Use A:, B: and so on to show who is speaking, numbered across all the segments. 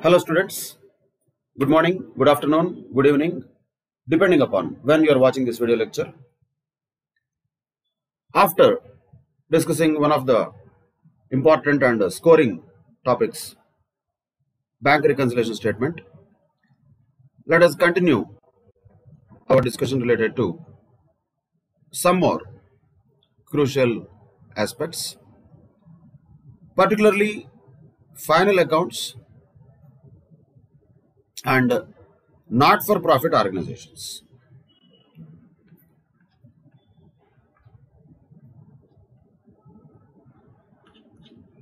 A: Hello students, good morning, good afternoon, good evening, depending upon when you are watching this video lecture. After discussing one of the important and scoring topics, bank reconciliation statement, let us continue our discussion related to some more crucial aspects, particularly final accounts and not-for-profit organizations.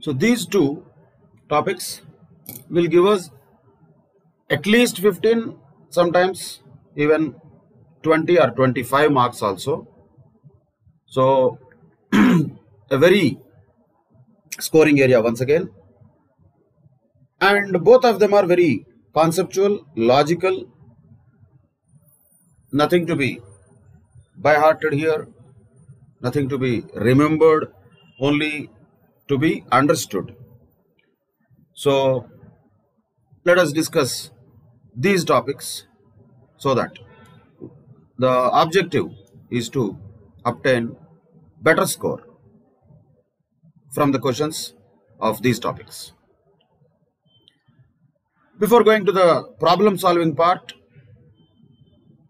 A: So these two topics will give us at least 15, sometimes even 20 or 25 marks also. So a very scoring area once again. And both of them are very conceptual, logical, nothing to be by-hearted here, nothing to be remembered, only to be understood. So let us discuss these topics so that the objective is to obtain better score from the questions of these topics. Before going to the problem solving part,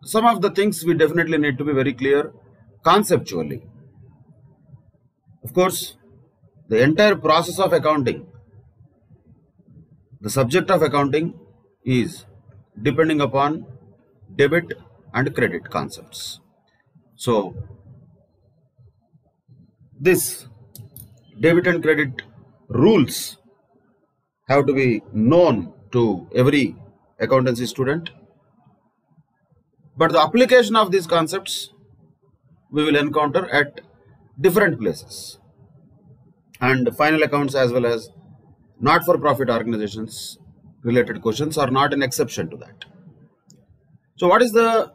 A: some of the things we definitely need to be very clear conceptually. Of course, the entire process of accounting, the subject of accounting is depending upon debit and credit concepts. So, this debit and credit rules have to be known to every accountancy student. But the application of these concepts we will encounter at different places. And final accounts as well as not-for-profit organizations related questions are not an exception to that. So what is the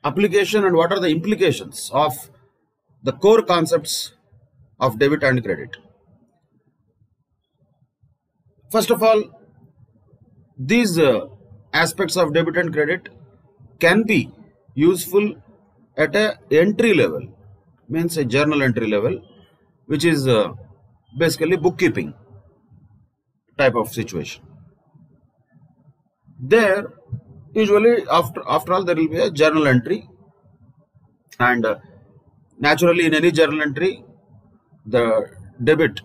A: application and what are the implications of the core concepts of debit and credit? First of all, these aspects of debit and credit can be useful at a entry level, means a journal entry level, which is basically bookkeeping type of situation. There usually after all there will be a journal entry, and naturally in any journal entry the debit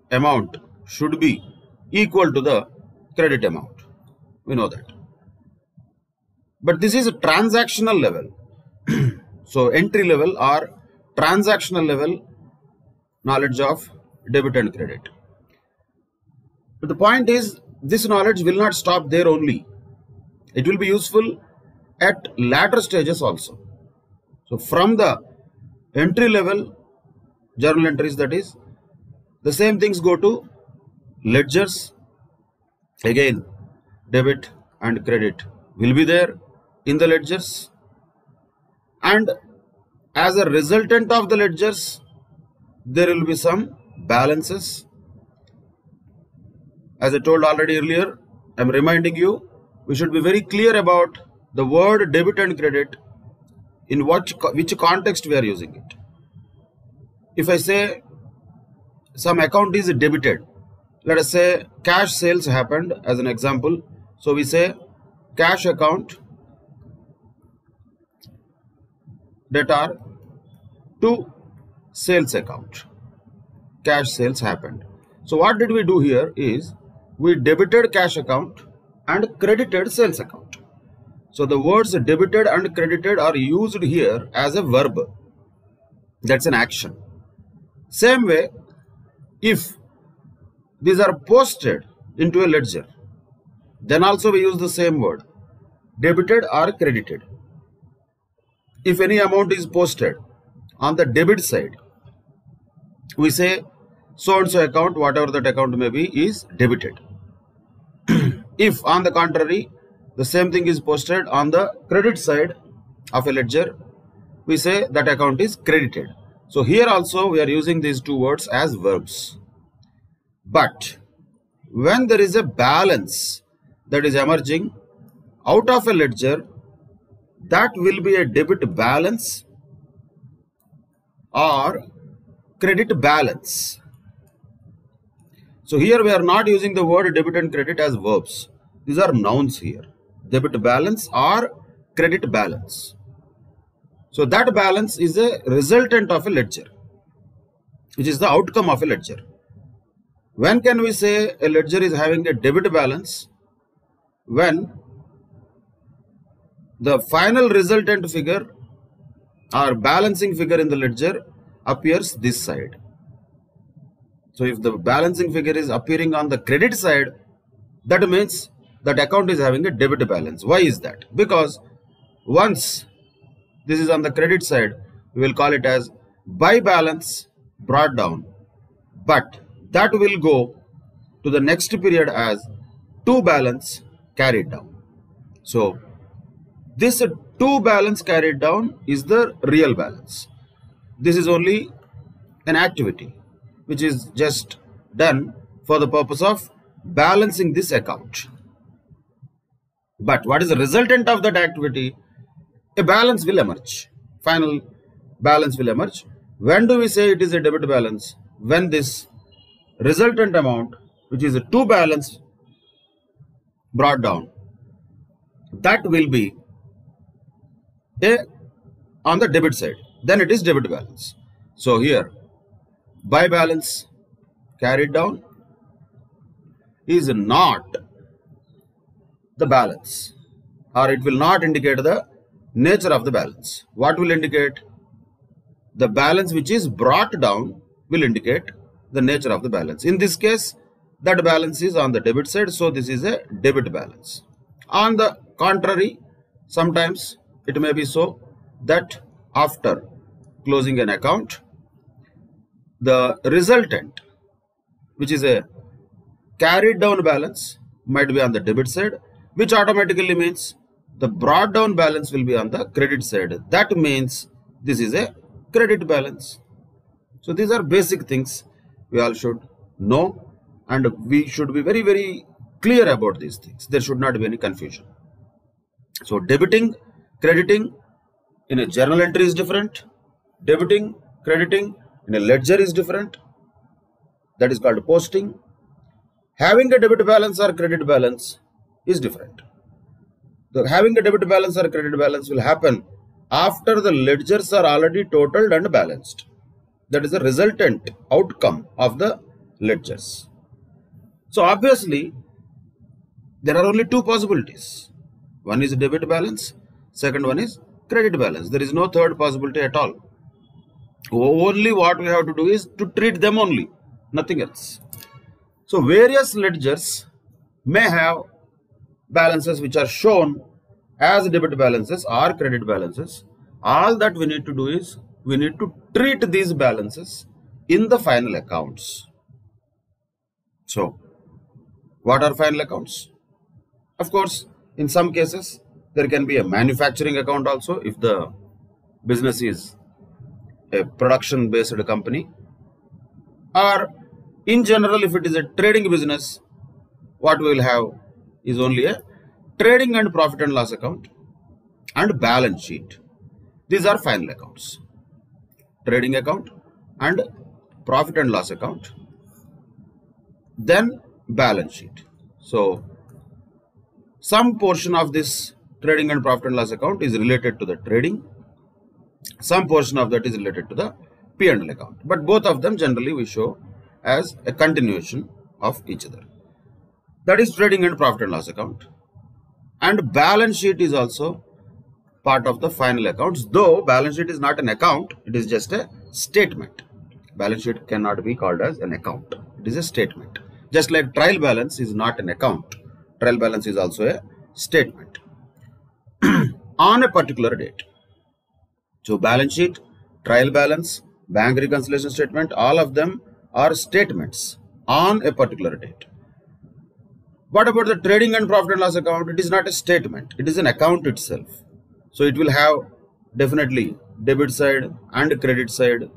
A: amount should be equal to the credit amount. We know that. But this is a transactional level. So entry level or transactional level knowledge of debit and credit. But the point is, this knowledge will not stop there only. It will be useful at later stages also. So from the entry level journal entries, that is, the same things go to ledgers. Again, debit and credit will be there in the ledgers, and as a resultant of the ledgers there will be some balances. As I told already earlier, I am reminding you, we should be very clear about the word debit and credit, in which context we are using it. If I say some account is debited, let us say cash sales happened as an example. So we say cash account debtor to sales account. Cash sales happened. So what did we do here is we debited cash account and credited sales account. So the words debited and credited are used here as a verb. That's an action. Same way, if these are posted into a ledger, then also we use the same word, debited or credited. If any amount is posted on the debit side, we say so and so account, whatever that account may be, is debited. If on the contrary, the same thing is posted on the credit side of a ledger, we say that account is credited. So here also we are using these two words as verbs. But when there is a balance that is emerging out of a ledger, that will be a debit balance or credit balance. So here we are not using the word debit and credit as verbs. These are nouns here. Debit balance or credit balance. So that balance is a resultant of a ledger, which is the outcome of a ledger. When can we say a ledger is having a debit balance? When the final resultant figure or balancing figure in the ledger appears this side. So if the balancing figure is appearing on the credit side, that means that account is having a debit balance. Why is that? Because once this is on the credit side, we will call it as by balance brought down, but that will go to the next period as to balance carried down. So this to balance carried down is the real balance. This is only an activity which is just done for the purpose of balancing this account. But what is the resultant of that activity? A balance will emerge. Final balance will emerge. When do we say it is a debit balance? When this resultant amount, which is a to balance brought down, that will be on the debit side. Then it is debit balance. So here, by balance carried down is not the balance, or it will not indicate the nature of the balance. What will indicate? The balance which is brought down will indicate the nature of the balance. In this case, that balance is on the debit side, so this is a debit balance. On the contrary, sometimes it may be so that after closing an account, the resultant, which is a carried down balance, might be on the debit side, which automatically means the brought down balance will be on the credit side. That means this is a credit balance. So these are basic things we all should know, and we should be very, very clear about these things. There should not be any confusion. So debiting, crediting in a journal entry is different. Debiting, crediting in a ledger is different. That is called posting. Having a debit balance or credit balance is different. So having a debit balance or credit balance will happen after the ledgers are already totaled and balanced. That is the resultant outcome of the ledgers. So obviously, there are only two possibilities. One is debit balance, second one is credit balance. There is no third possibility at all. Only what we have to do is to treat them only, nothing else. So various ledgers may have balances which are shown as debit balances or credit balances. All that we need to do is we need to treat these balances in the final accounts. So what are final accounts? Of course, in some cases there can be a manufacturing account also if the business is a production based company, or in general if it is a trading business, what we will have is only a trading and profit and loss account and balance sheet. These are final accounts. Trading account and profit and loss account, then balance sheet. So some portion of this trading and profit and loss account is related to the trading, some portion of that is related to the P&L account, but both of them generally we show as a continuation of each other. That is trading and profit and loss account. And balance sheet is also part of the final accounts, though balance sheet is not an account, it is just a statement. Balance sheet cannot be called as an account, it is a statement. Just like trial balance is not an account, trial balance is also a statement on a particular date. So balance sheet, trial balance, bank reconciliation statement, all of them are statements on a particular date. What about the trading and profit and loss account? It is not a statement, it is an account itself. So it will have definitely debit side and credit side,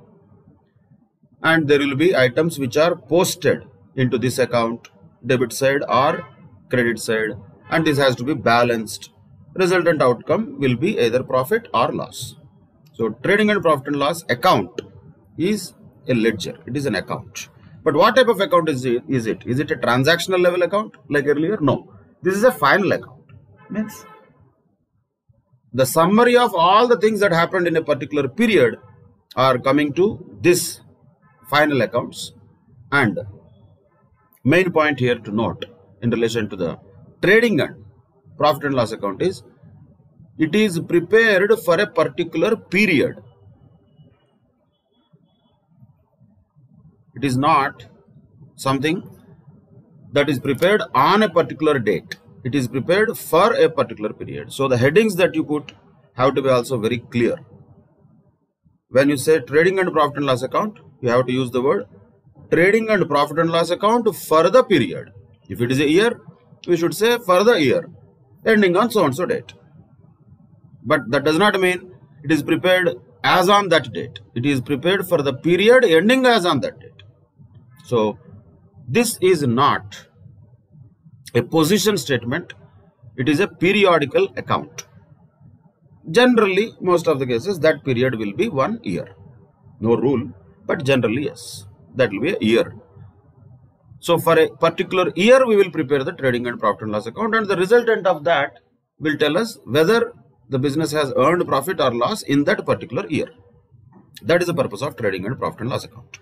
A: and there will be items which are posted into this account, debit side or credit side, and this has to be balanced. Resultant outcome will be either profit or loss. So trading and profit and loss account is a ledger. It is an account. But what type of account is it? Is it a transactional level account like earlier? No. This is a final account. Means the summary of all the things that happened in a particular period are coming to this final accounts. And main point here to note in relation to the trading and profit and loss account is it is prepared for a particular period. It is not something that is prepared on a particular date. It is prepared for a particular period. So the headings that you put have to be also very clear. When you say trading and profit and loss account, you have to use the word trading and profit and loss account for the period. If it is a year, we should say for the year, ending on so and so date. But that does not mean it is prepared as on that date. It is prepared for the period ending as on that date. So this is not a position statement. It is a periodical account. Generally, most of the cases, that period will be 1 year. No rule, but generally, yes, that will be a year. So for a particular year, we will prepare the trading and profit and loss account, and the resultant of that will tell us whether the business has earned profit or loss in that particular year. That is the purpose of trading and profit and loss account.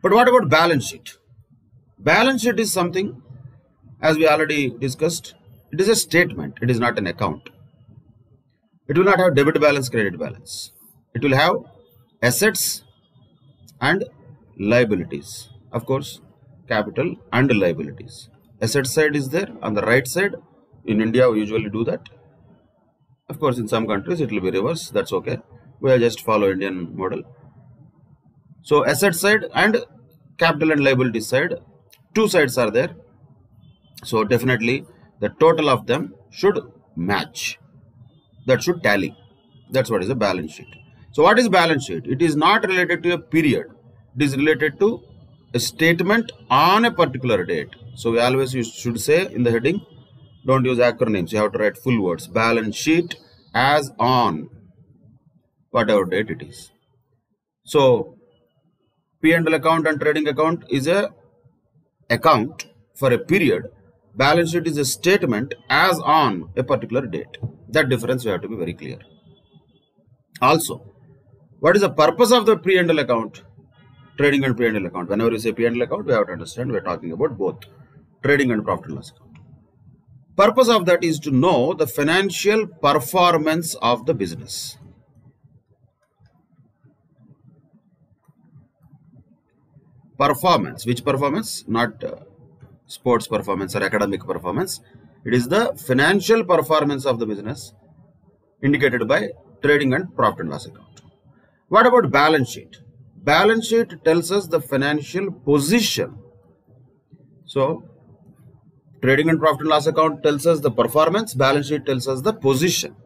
A: But what about balance sheet? Balance sheet is something, as we already discussed, it is a statement. It is not an account. It will not have debit balance, credit balance. It will have assets and liabilities. Of course, capital and liabilities. Asset side is there on the right side. In India, we usually do that. Of course, in some countries, it will be reverse. That's okay. We will just follow Indian model. So asset side and capital and liability side, two sides are there. So definitely the total of them should match. That should tally. That's what is a balance sheet. So what is balance sheet? It is not related to a period. It is related to a statement on a particular date. So we always should say in the heading, don't use acronyms. You have to write full words. Balance sheet as on whatever date it is. So P&L account and trading account is a account for a period. Balance sheet is a statement as on a particular date. That difference we have to be very clear. Also, what is the purpose of the P&L account? Trading and P&L account. Whenever you say P&L account, we have to understand we are talking about both trading and profit and loss account. Purpose of that is to know the financial performance of the business. Performance. Which performance? Not sports performance or academic performance. It is the financial performance of the business indicated by trading and profit and loss account. What about balance sheet? Balance sheet tells us the financial position. So trading and profit and loss account tells us the performance. Balance sheet tells us the position.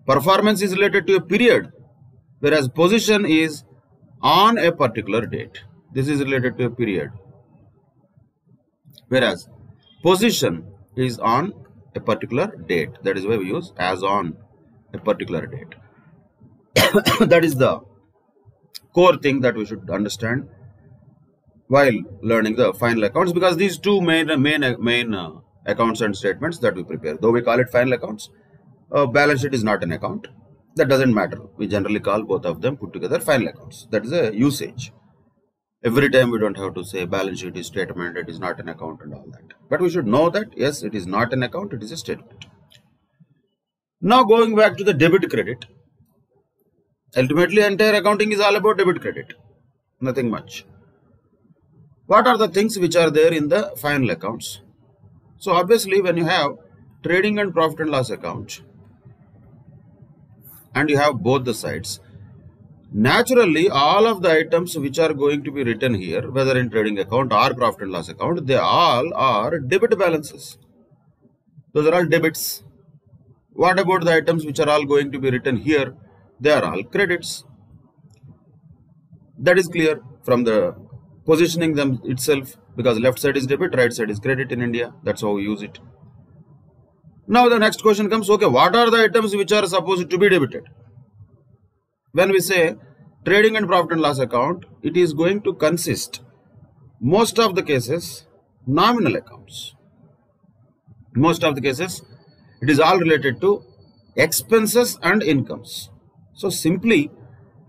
A: Performance is related to a period, whereas position is on a particular date. This is related to a period, whereas position is on a particular date. That is why we use as on a particular date. That is the core thing that we should understand while learning the final accounts, because these two main accounts and statements that we prepare, though we call it final accounts, balance sheet is not an account. That doesn't matter. We generally call both of them put together final accounts. That is a usage. Every time we don't have to say balance sheet is statement, it is not an account and all that. But we should know that yes, it is not an account, it is a statement. Now going back to the debit credit. Ultimately, entire accounting is all about debit credit. Nothing much. What are the things which are there in the final accounts? So obviously when you have trading and profit and loss account and you have both the sides, naturally all of the items which are going to be written here, whether in trading account or profit and loss account, they all are debit balances. Those are all debits. What about the items which are all going to be written here? They are all credits. That is clear from the positioning them itself, because left side is debit, right side is credit in India. That's how we use it. Now the next question comes, okay, what are the items which are supposed to be debited? When we say trading and profit and loss account, it is going to consist, most of the cases, nominal accounts. Most of the cases, it is all related to expenses and incomes. So simply,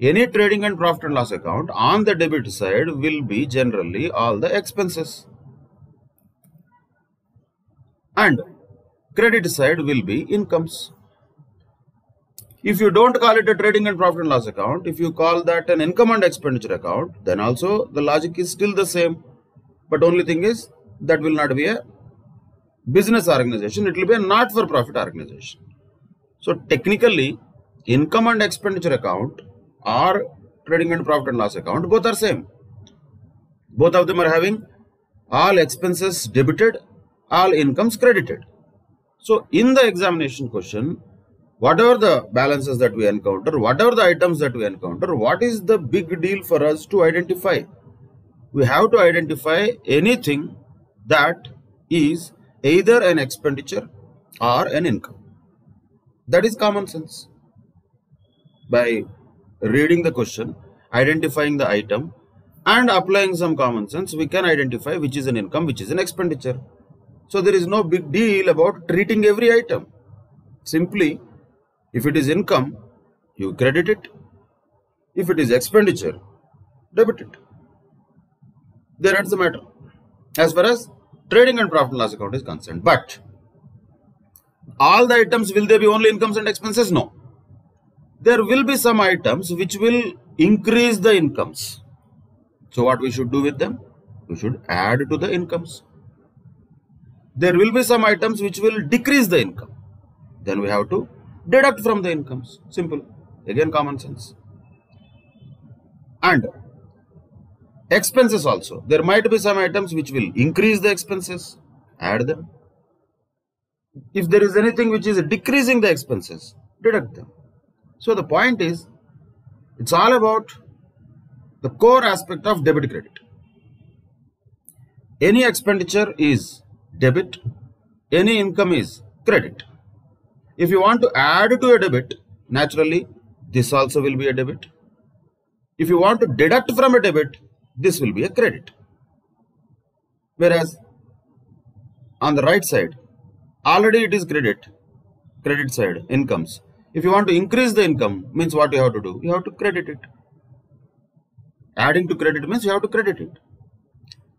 A: any trading and profit and loss account on the debit side will be generally all the expenses, and credit side will be incomes. If you don't call it a trading and profit and loss account, if you call that an income and expenditure account, then also the logic is still the same. But only thing is, that will not be a business organization, it will be a not-for-profit organization. So technically, income and expenditure account or trading and profit and loss account, both are same. Both of them are having all expenses debited, all incomes credited. So in the examination question, whatever the balances that we encounter, whatever the items that we encounter, what is the big deal for us to identify? We have to identify anything that is either an expenditure or an income. That is common sense. By reading the question, identifying the item and applying some common sense, we can identify which is an income, which is an expenditure. So there is no big deal about treating every item. Simply, if it is income, you credit it. If it is expenditure, debit it. There ends the matter, as far as trading and profit and loss account is concerned. But all the items, will they be only incomes and expenses? No. There will be some items which will increase the incomes. So what we should do with them? We should add to the incomes. There will be some items which will decrease the income. Then we have to deduct from the incomes. Simple. Again, common sense. And expenses also. There might be some items which will increase the expenses. Add them. If there is anything which is decreasing the expenses, deduct them. So the point is, it's all about the core aspect of debit credit. Any expenditure is debit, any income is credit. If you want to add to a debit, naturally this also will be a debit. If you want to deduct from a debit, this will be a credit. Whereas on the right side, already it is credit side, incomes. If you want to increase the income, means what you have to do? You have to credit it. Adding to credit means you have to credit it.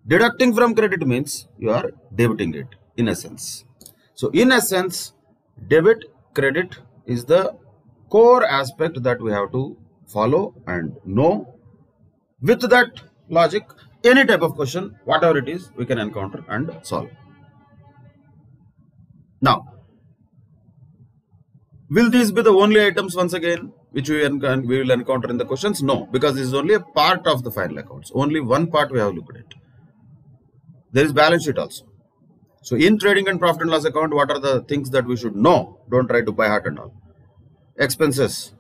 A: Deducting from credit means you are debiting it, in essence. So in essence, debit credit is the core aspect that we have to follow and know. With that logic, any type of question, whatever it is, we can encounter and solve. Now, will these be the only items once again which we will encounter in the questions? No, because this is only a part of the final accounts. Only one part we have looked at. There is balance sheet also. So in trading and profit and loss account, what are the things that we should know? Don't try to by heart and all. Expenses.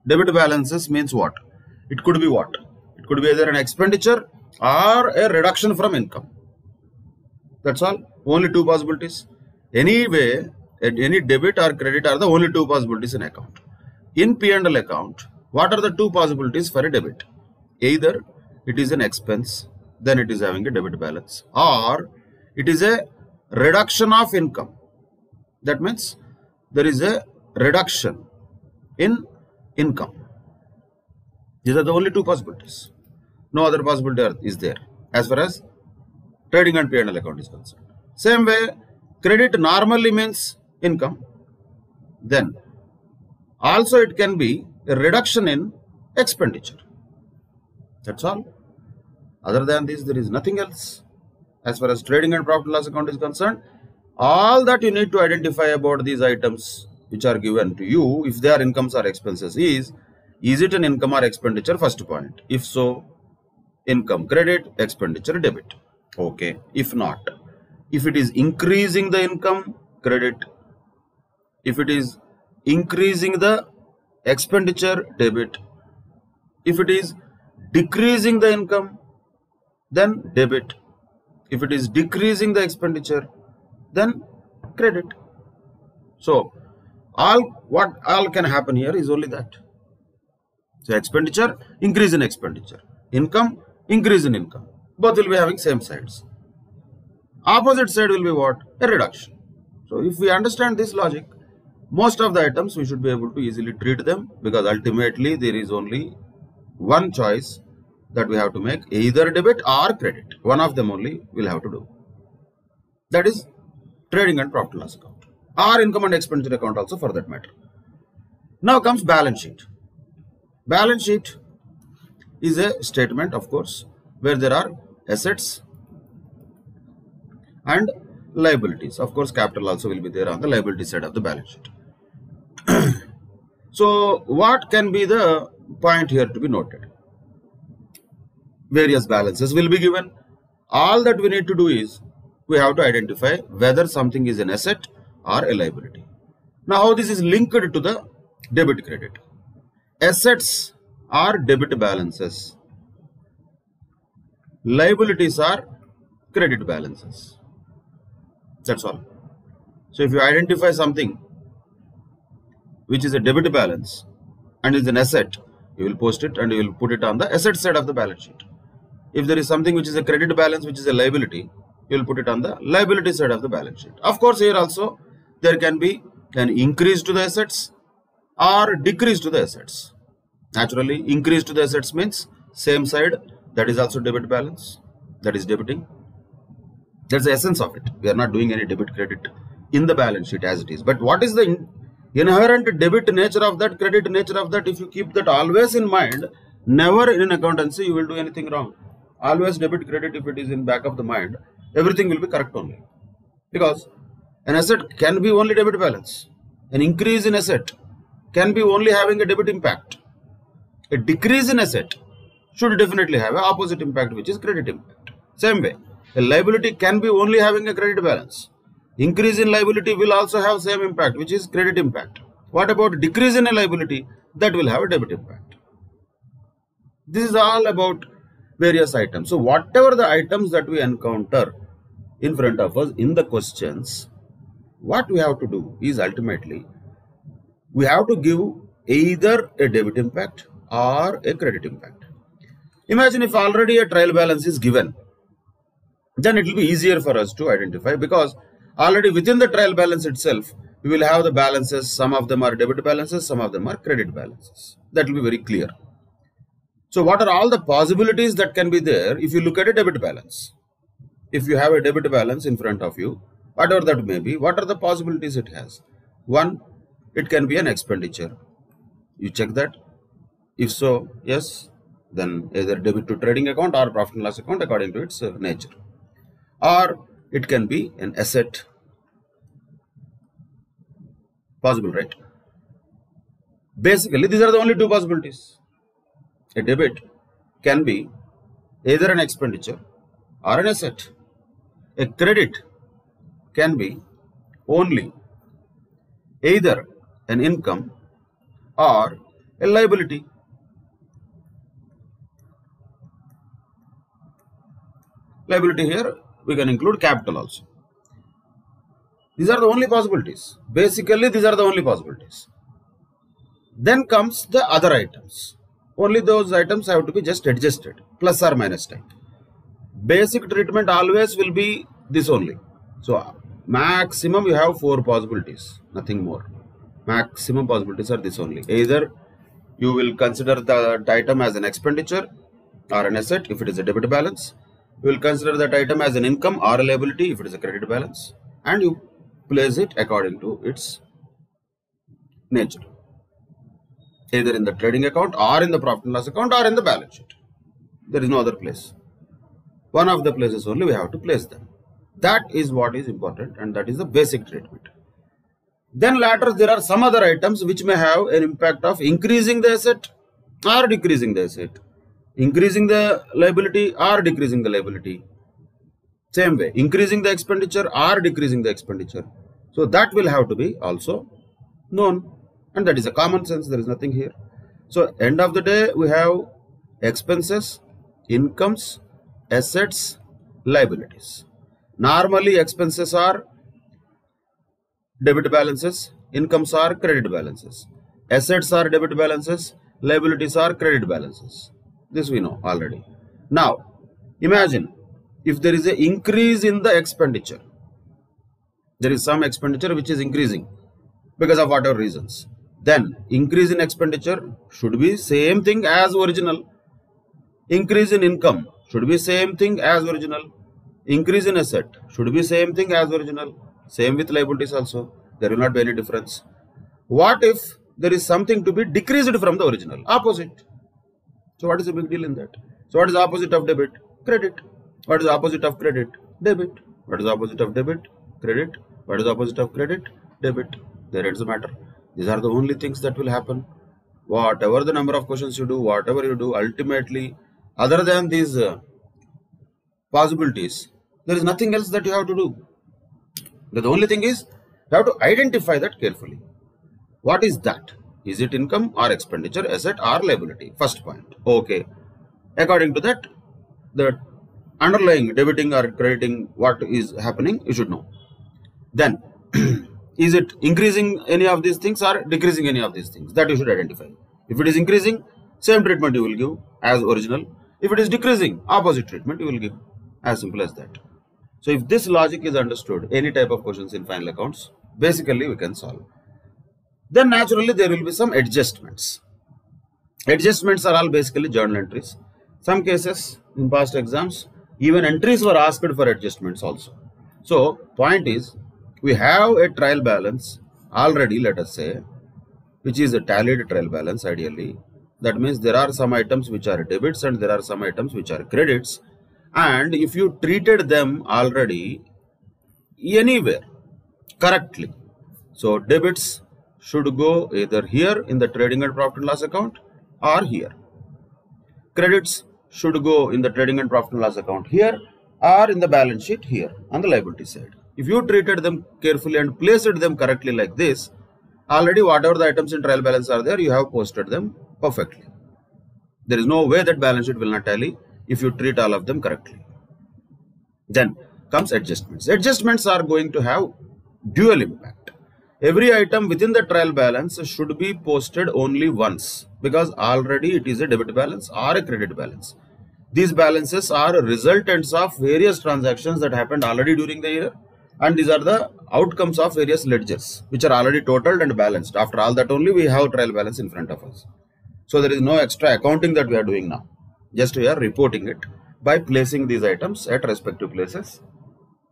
A: Debit balances means what? It could be what? It could be either an expenditure or a reduction from income. That's all. Only two possibilities. Anyway, any debit or credit are the only two possibilities in account. In P&L account, what are the two possibilities for a debit? Either it is an expense, then it is having a debit balance, or it is a reduction of income. That means there is a reduction in income. These are the only two possibilities. No other possibility is there as far as trading and P&L account is concerned. Same way, credit normally means income. Then also it can be a reduction in expenditure. That's all. Other than this, there is nothing else. As far as trading and profit and loss account is concerned, all that you need to identify about these items which are given to you, if they are incomes or expenses, is it an income or expenditure? First point. If so, income credit, expenditure debit. Okay. If not, if it is increasing the income, credit. If it is increasing the expenditure, debit. If it is decreasing the income, then debit. If it is decreasing the expenditure, then credit. So what all can happen here is only that. So expenditure, increase in expenditure. Income, increase in income. Both will be having same sides. Opposite side will be what? A reduction. So if we understand this logic, most of the items we should be able to easily treat them, because ultimately there is only one choice that we have to make, either debit or credit. One of them only we'll have to do. That is trading and profit and loss account, or income and expenditure account also for that matter. Now comes balance sheet. Balance sheet is a statement, of course, where there are assets and liabilities. Of course, capital also will be there on the liability side of the balance sheet. So what can be the point here to be noted? Various balances will be given. All that we need to do is we have to identify whether something is an asset or a liability. Now how this is linked to the debit credit? Assets are debit balances. Liabilities are credit balances. That's all. So if you identify something which is a debit balance and is an asset, you will post it and you will put it on the asset side of the balance sheet. If there is something which is a credit balance which is a liability, you will put it on the liability side of the balance sheet. Of course, here also there can be an increase to the assets or decrease to the assets. Naturally, increase to the assets means same side, that is also debit balance, that is debiting. That's the essence of it. We are not doing any debit credit in the balance sheet as it is. But what is the inherent debit nature of that, credit nature of that? If you keep that always in mind, never in accountancy you will do anything wrong. Always debit credit, if it is in back of the mind, everything will be correct only. Because an asset can be only debit balance. An increase in asset can be only having a debit impact. A decrease in asset should definitely have an opposite impact, which is credit impact. Same way, a liability can be only having a credit balance. Increase in liability will also have same impact, which is credit impact. What about decrease in a liability? That will have a debit impact. This is all about various items. So whatever the items that we encounter in front of us in the questions, what we have to do is ultimately we have to give either a debit impact or a credit impact. Imagine if already a trial balance is given, then it will be easier for us to identify, because already within the trial balance itself we will have the balances. Some of them are debit balances, some of them are credit balances. That will be very clear. So what are all the possibilities that can be there if you look at a debit balance? If you have a debit balance in front of you, whatever that may be, what are the possibilities it has? One, it can be an expenditure. You check that. If so, yes, then either debit to trading account or profit and loss account according to its nature. Or it can be an asset. Possible, right? Basically, these are the only two possibilities. A debit can be either an expenditure or an asset. A credit can be only either an income or a liability. Liability here we can include capital also. These are the only possibilities. Basically, these are the only possibilities. Then comes the other items. Only those items have to be just adjusted, plus or minus type. Basic treatment always will be this only. So maximum you have 4 possibilities, nothing more. Maximum possibilities are this only. Either you will consider the item as an expenditure or an asset if it is a debit balance. You will consider that item as an income or a liability if it is a credit balance, and you place it according to its nature, either in the trading account or in the profit and loss account or in the balance sheet. There is no other place. One of the places only we have to place them. That is what is important, and that is the basic treatment. Then later there are some other items which may have an impact of increasing the asset or decreasing the asset, increasing the liability or decreasing the liability. Same way, increasing the expenditure or decreasing the expenditure. So that will have to be also known, and that is a common sense. There is nothing here. So end of the day we have expenses, incomes, assets, liabilities. Normally expenses are debit balances, incomes are credit balances. Assets are debit balances, liabilities are credit balances. This we know already. Now, imagine if there is an increase in the expenditure. There is some expenditure which is increasing because of whatever reasons. Then increase in expenditure should be same thing as original. Increase in income should be same thing as original. Increase in asset should be same thing as original. Same with liabilities also. There will not be any difference. What if there is something to be decreased from the original? Opposite. So what is the big deal in that? So what is the opposite of debit? Credit. What is the opposite of credit? Debit. What is the opposite of debit? Credit. What is the opposite of credit? Debit. There ends the matter. These are the only things that will happen. Whatever the number of questions you do, whatever you do, ultimately, other than these possibilities, there is nothing else that you have to do. The only thing is, you have to identify that carefully. What is that? Is it income or expenditure, asset or liability? First point. Okay. According to that, the underlying debiting or crediting what is happening, you should know. Then, is it increasing any of these things or decreasing any of these things? That you should identify. If it is increasing, same treatment you will give as original. If it is decreasing, opposite treatment you will give. As simple as that. So if this logic is understood, any type of questions in final accounts, basically we can solve. Then naturally there will be some adjustments. Adjustments are all basically journal entries. Some cases in past exams, even entries were asked for adjustments also. So point is, we have a trial balance already, let us say, which is a tallied trial balance ideally. That means there are some items which are debits and there are some items which are credits. And if you treated them already anywhere correctly, so debits should go either here in the trading and profit and loss account or here. Credits should go in the trading and profit and loss account here or in the balance sheet here on the liability side. If you treated them carefully and placed them correctly like this, already whatever the items in trial balance are there, you have posted them perfectly. There is no way that balance sheet will not tally if you treat all of them correctly. Then comes adjustments. Adjustments are going to have dual impact. Every item within the trial balance should be posted only once because already it is a debit balance or a credit balance. These balances are resultants of various transactions that happened already during the year, and these are the outcomes of various ledgers which are already totaled and balanced. After all that only we have trial balance in front of us. So there is no extra accounting that we are doing now. Just we are reporting it by placing these items at respective places,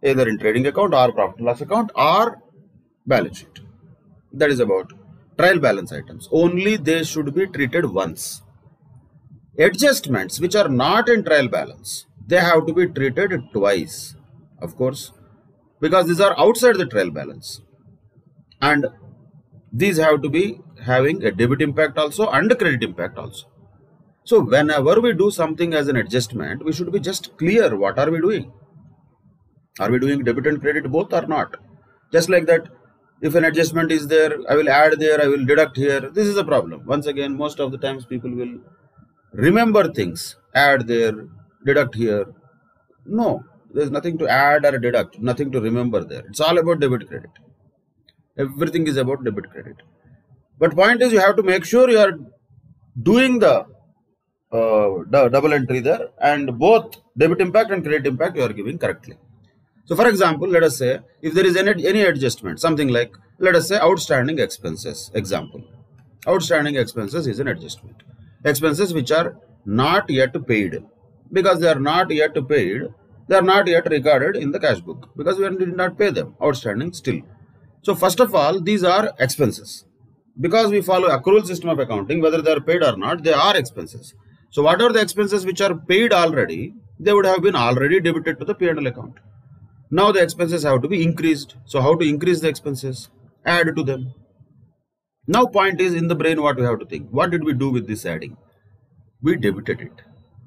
A: either in trading account or profit and loss account or balance sheet. That is about trial balance items. Only they should be treated once. Adjustments which are not in trial balance, they have to be treated twice, of course, because these are outside the trial balance. And these have to be having a debit impact also and a credit impact also. So whenever we do something as an adjustment, we should be just clear what are we doing. Are we doing debit and credit both or not? Just like that, if an adjustment is there, I will add there, I will deduct here. This is a problem. Once again, most of the times people will remember things. Add there, deduct here. No, there is nothing to add or deduct, nothing to remember there. It's all about debit credit. Everything is about debit credit. But point is, you have to make sure you are doing the double entry there, and both debit impact and credit impact you are giving correctly. So for example, let us say if there is any adjustment, something like, let us say outstanding expenses, example. Outstanding expenses is an adjustment. Expenses which are not yet paid. Because they are not yet paid, they are not yet recorded in the cash book because we did not pay them, outstanding still. So first of all, these are expenses. Because we follow accrual system of accounting, whether they are paid or not, they are expenses. So what are the expenses which are paid already, they would have been already debited to the P&L account. Now the expenses have to be increased. So how to increase the expenses? Add to them. Now point is, in the brain what we have to think. What did we do with this adding? We debited it.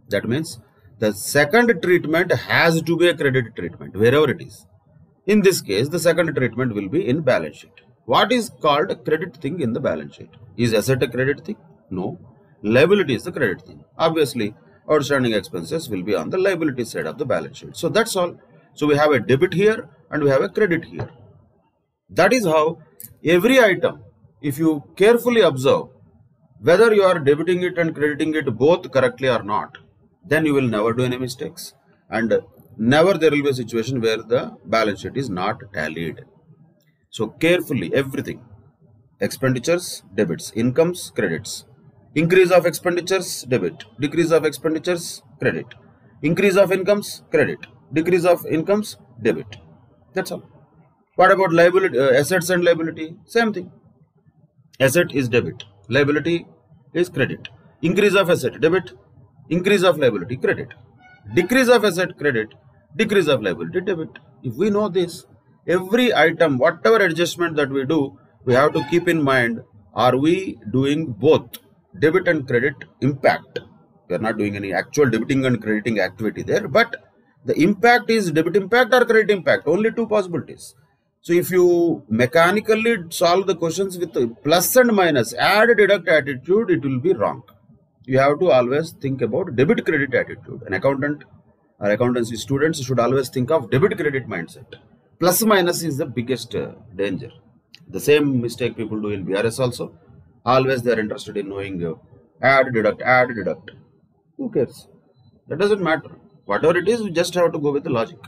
A: That means the second treatment has to be a credit treatment wherever it is. In this case, the second treatment will be in balance sheet. What is called a credit thing in the balance sheet? Is asset a credit thing? No. Liability is the credit thing. Obviously, outstanding expenses will be on the liability side of the balance sheet. So that's all. So we have a debit here and we have a credit here. That is how every item, if you carefully observe, whether you are debiting it and crediting it both correctly or not, then you will never do any mistakes, and never there will be a situation where the balance sheet is not tallied. So carefully everything, expenditures, debits, incomes, credits, increase of expenditures, debit, decrease of expenditures, credit, increase of incomes, credit, decrease of incomes, debit. That's all. What about liability, assets and liability? Same thing. Asset is debit, liability is credit. Increase of asset, debit, increase of liability, credit. Decrease of asset, credit, decrease of liability, debit. If we know this, every item, whatever adjustment that we do, we have to keep in mind, are we doing both debit and credit impact? We are not doing any actual debiting and crediting activity there, but the impact is debit impact or credit impact, only two possibilities. So if you mechanically solve the questions with plus and minus, add deduct attitude, it will be wrong. You have to always think about debit credit attitude. An accountant or accountancy students should always think of debit credit mindset. Plus minus is the biggest danger. The same mistake people do in BRS also. Always they are interested in knowing add deduct, add deduct. Who cares? That doesn't matter. Whatever it is, we just have to go with the logic.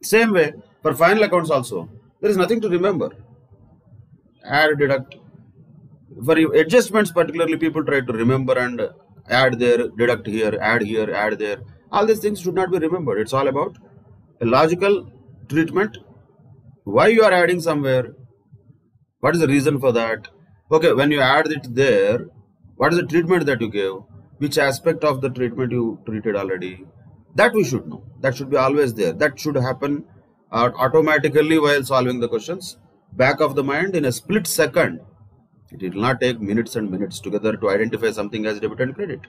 A: Same way, for final accounts also, there is nothing to remember. Add, deduct. For adjustments particularly, people try to remember and add there, deduct here, add there. All these things should not be remembered. It's all about a logical treatment. Why you are adding somewhere? What is the reason for that? Okay, when you add it there, what is the treatment that you gave? Which aspect of the treatment you treated already? That we should know. That should be always there. That should happen automatically while solving the questions. Back of the mind in a split second. It will not take minutes and minutes together to identify something as debit and credit.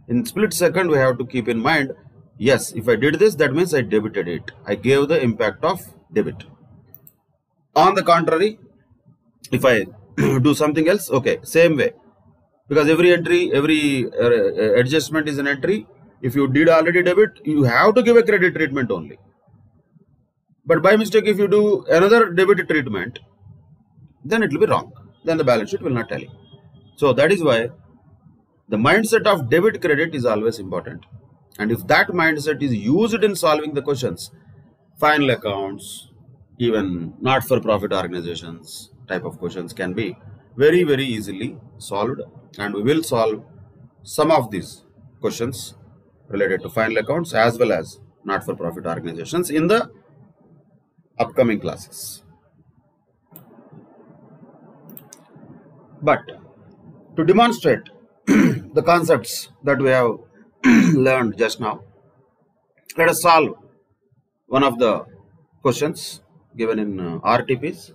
A: In split second, we have to keep in mind, yes, if I did this, that means I debited it. I gave the impact of debit. On the contrary, if I do something else, okay, same way. Because every entry, every adjustment is an entry. If you did already debit, you have to give a credit treatment only. But by mistake, if you do another debit treatment, then it will be wrong. Then the balance sheet will not tally. So that is why the mindset of debit credit is always important. And if that mindset is used in solving the questions, final accounts, even not-for-profit organizations type of questions can be very, very easily solved. And we will solve some of these questions related to final accounts as well as not-for-profit organizations in the upcoming classes. But to demonstrate the concepts that we have learned just now, let us solve one of the questions given in RTPs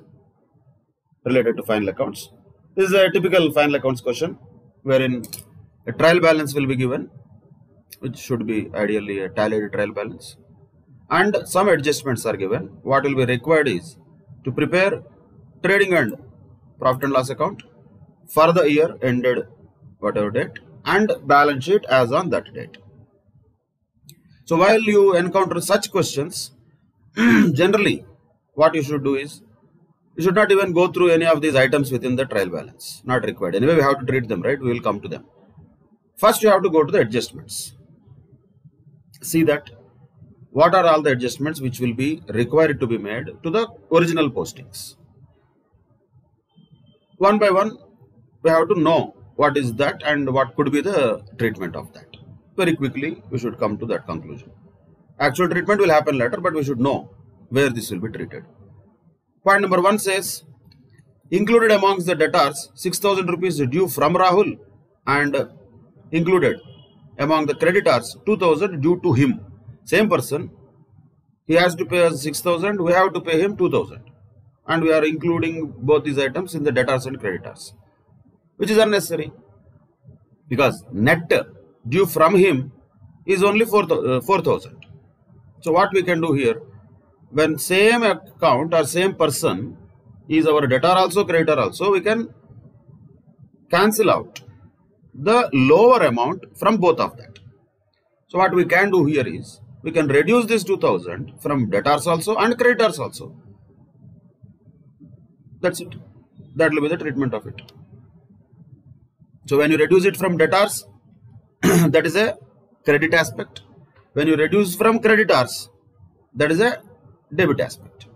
A: related to final accounts. This is a typical final accounts question wherein a trial balance will be given, which should be ideally a tallied trial balance, and some adjustments are given. What will be required is to prepare trading and profit and loss account for the year ended whatever date and balance sheet as on that date. So while you encounter such questions, generally what you should do is you should not even go through any of these items within the trial balance. Not required. Anyway, we have to treat them, right? We will come to them. First, you have to go to the adjustments. See that what are all the adjustments which will be required to be made to the original postings. One by one, we have to know what is that and what could be the treatment of that. Very quickly, we should come to that conclusion. Actual treatment will happen later, but we should know where this will be treated. Point number 1 says, included amongst the debtors 6,000 rupees due from Rahul, and included among the creditors 2,000 due to him. Same person, he has to pay us 6,000, we have to pay him 2,000. And we are including both these items in the debtors and creditors, which is unnecessary because net due from him is only 4,000. So what we can do here, when same account or same person is our debtor also, creditor also, we can cancel out the lower amount from both of that. So what we can do here is, we can reduce this 2000 from debtors also and creditors also. That's it. That will be the treatment of it. So when you reduce it from debtors, that is a credit aspect. When you reduce from creditors, that is a debit aspect.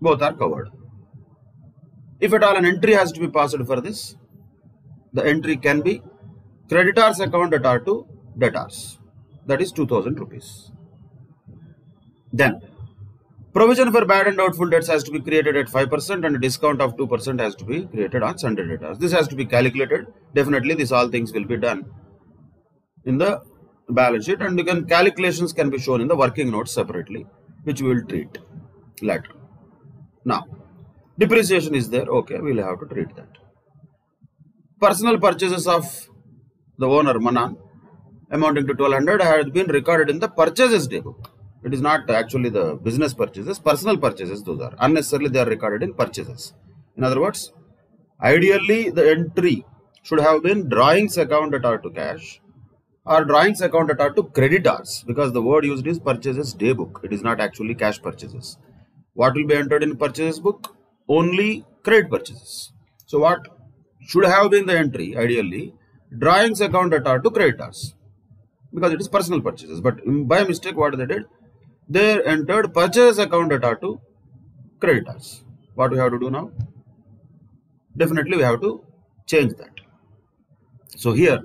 A: Both are covered. If at all an entry has to be passed for this, the entry can be creditors account debtor to debtors. That is 2000 rupees. Then provision for bad and doubtful debts has to be created at 5% and a discount of 2% has to be created on sundry debtors. This has to be calculated. Definitely these all things will be done in the balance sheet, and again calculations can be shown in the working notes separately, which we will treat later. Now, depreciation is there. Okay, we will have to treat that. Personal purchases of the owner Manan amounting to 1200 had been recorded in the purchases day book. It is not actually the business purchases, personal purchases those are. Unnecessarily they are recorded in purchases. In other words, ideally the entry should have been drawings account debtor to cash or drawings account debtor to creditors, because the word used is purchases day book. It is not actually cash purchases. What will be entered in purchases book? Only credit purchases. So what should have been the entry ideally? Drawings account debtor to creditors, because it is personal purchases. But by mistake what they did? They entered purchase account debtor to creditors. What we have to do now? Definitely we have to change that. So here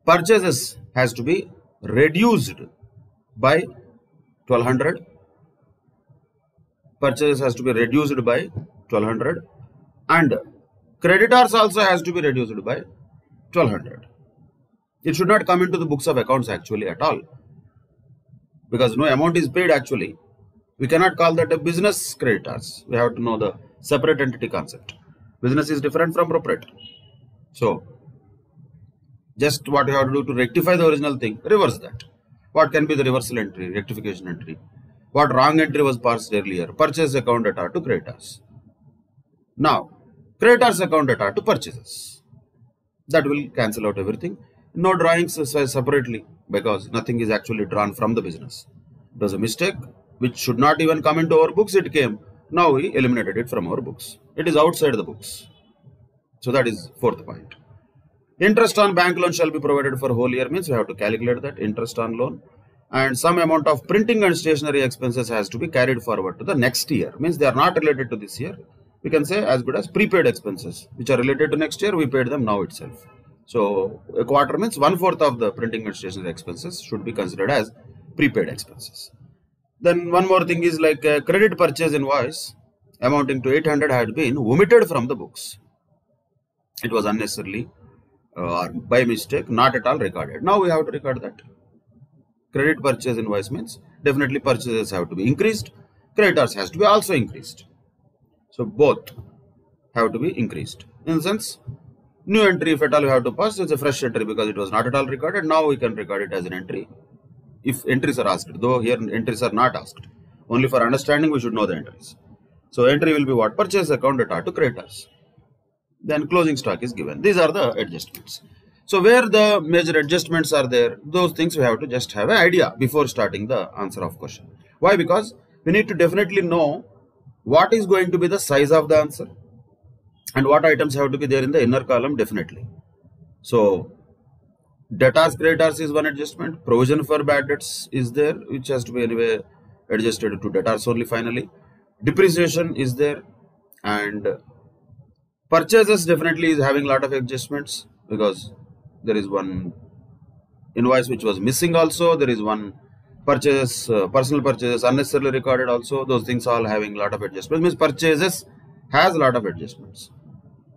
A: purchases has to be reduced by 1200. Purchases has to be reduced by 1200 and creditors also has to be reduced by 1200. It should not come into the books of accounts actually at all, because no amount is paid actually. We cannot call that a business creditors. We have to know the separate entity concept. Business is different from proprietor. So just what you have to do to rectify the original thing, reverse that. What can be the reversal entry, rectification entry? What wrong entry was passed earlier? Purchase account debtor to creditors. Now, creditors account debtor to purchases. That will cancel out everything. No drawings separately, because nothing is actually drawn from the business. It was a mistake which should not even come into our books. It came. Now we eliminated it from our books. It is outside the books. So that is fourth point. Interest on bank loan shall be provided for whole year, means we have to calculate that interest on loan, and some amount of printing and stationery expenses has to be carried forward to the next year, means they are not related to this year. We can say as good as prepaid expenses which are related to next year, we paid them now itself. So a quarter means 1/4 of the printing and stationery expenses should be considered as prepaid expenses. Then one more thing is like a credit purchase invoice amounting to 800 had been omitted from the books. It was unnecessarily or by mistake not at all recorded. Now we have to record that. Credit purchase invoice means definitely purchases have to be increased, creditors has to be also increased. So both have to be increased. In the sense, new entry if at all you have to pass, it's a fresh entry because it was not at all recorded. Now we can record it as an entry if entries are asked, though here entries are not asked. Only for understanding we should know the entries. So entry will be what? Purchase account debtor to creditors. Then closing stock is given. These are the adjustments. So where the major adjustments are there, those things we have to just have an idea before starting the answer of question. Why? Because we need to definitely know what is going to be the size of the answer and what items have to be there in the inner column definitely. So debtors creditors is one adjustment. Provision for bad debts is there, which has to be anyway adjusted to debtors only finally. Depreciation is there, and purchases definitely is having a lot of adjustments because there is one invoice which was missing also. There is one purchase, personal purchases unnecessarily recorded also. Those things all having a lot of adjustments. Means purchases has a lot of adjustments.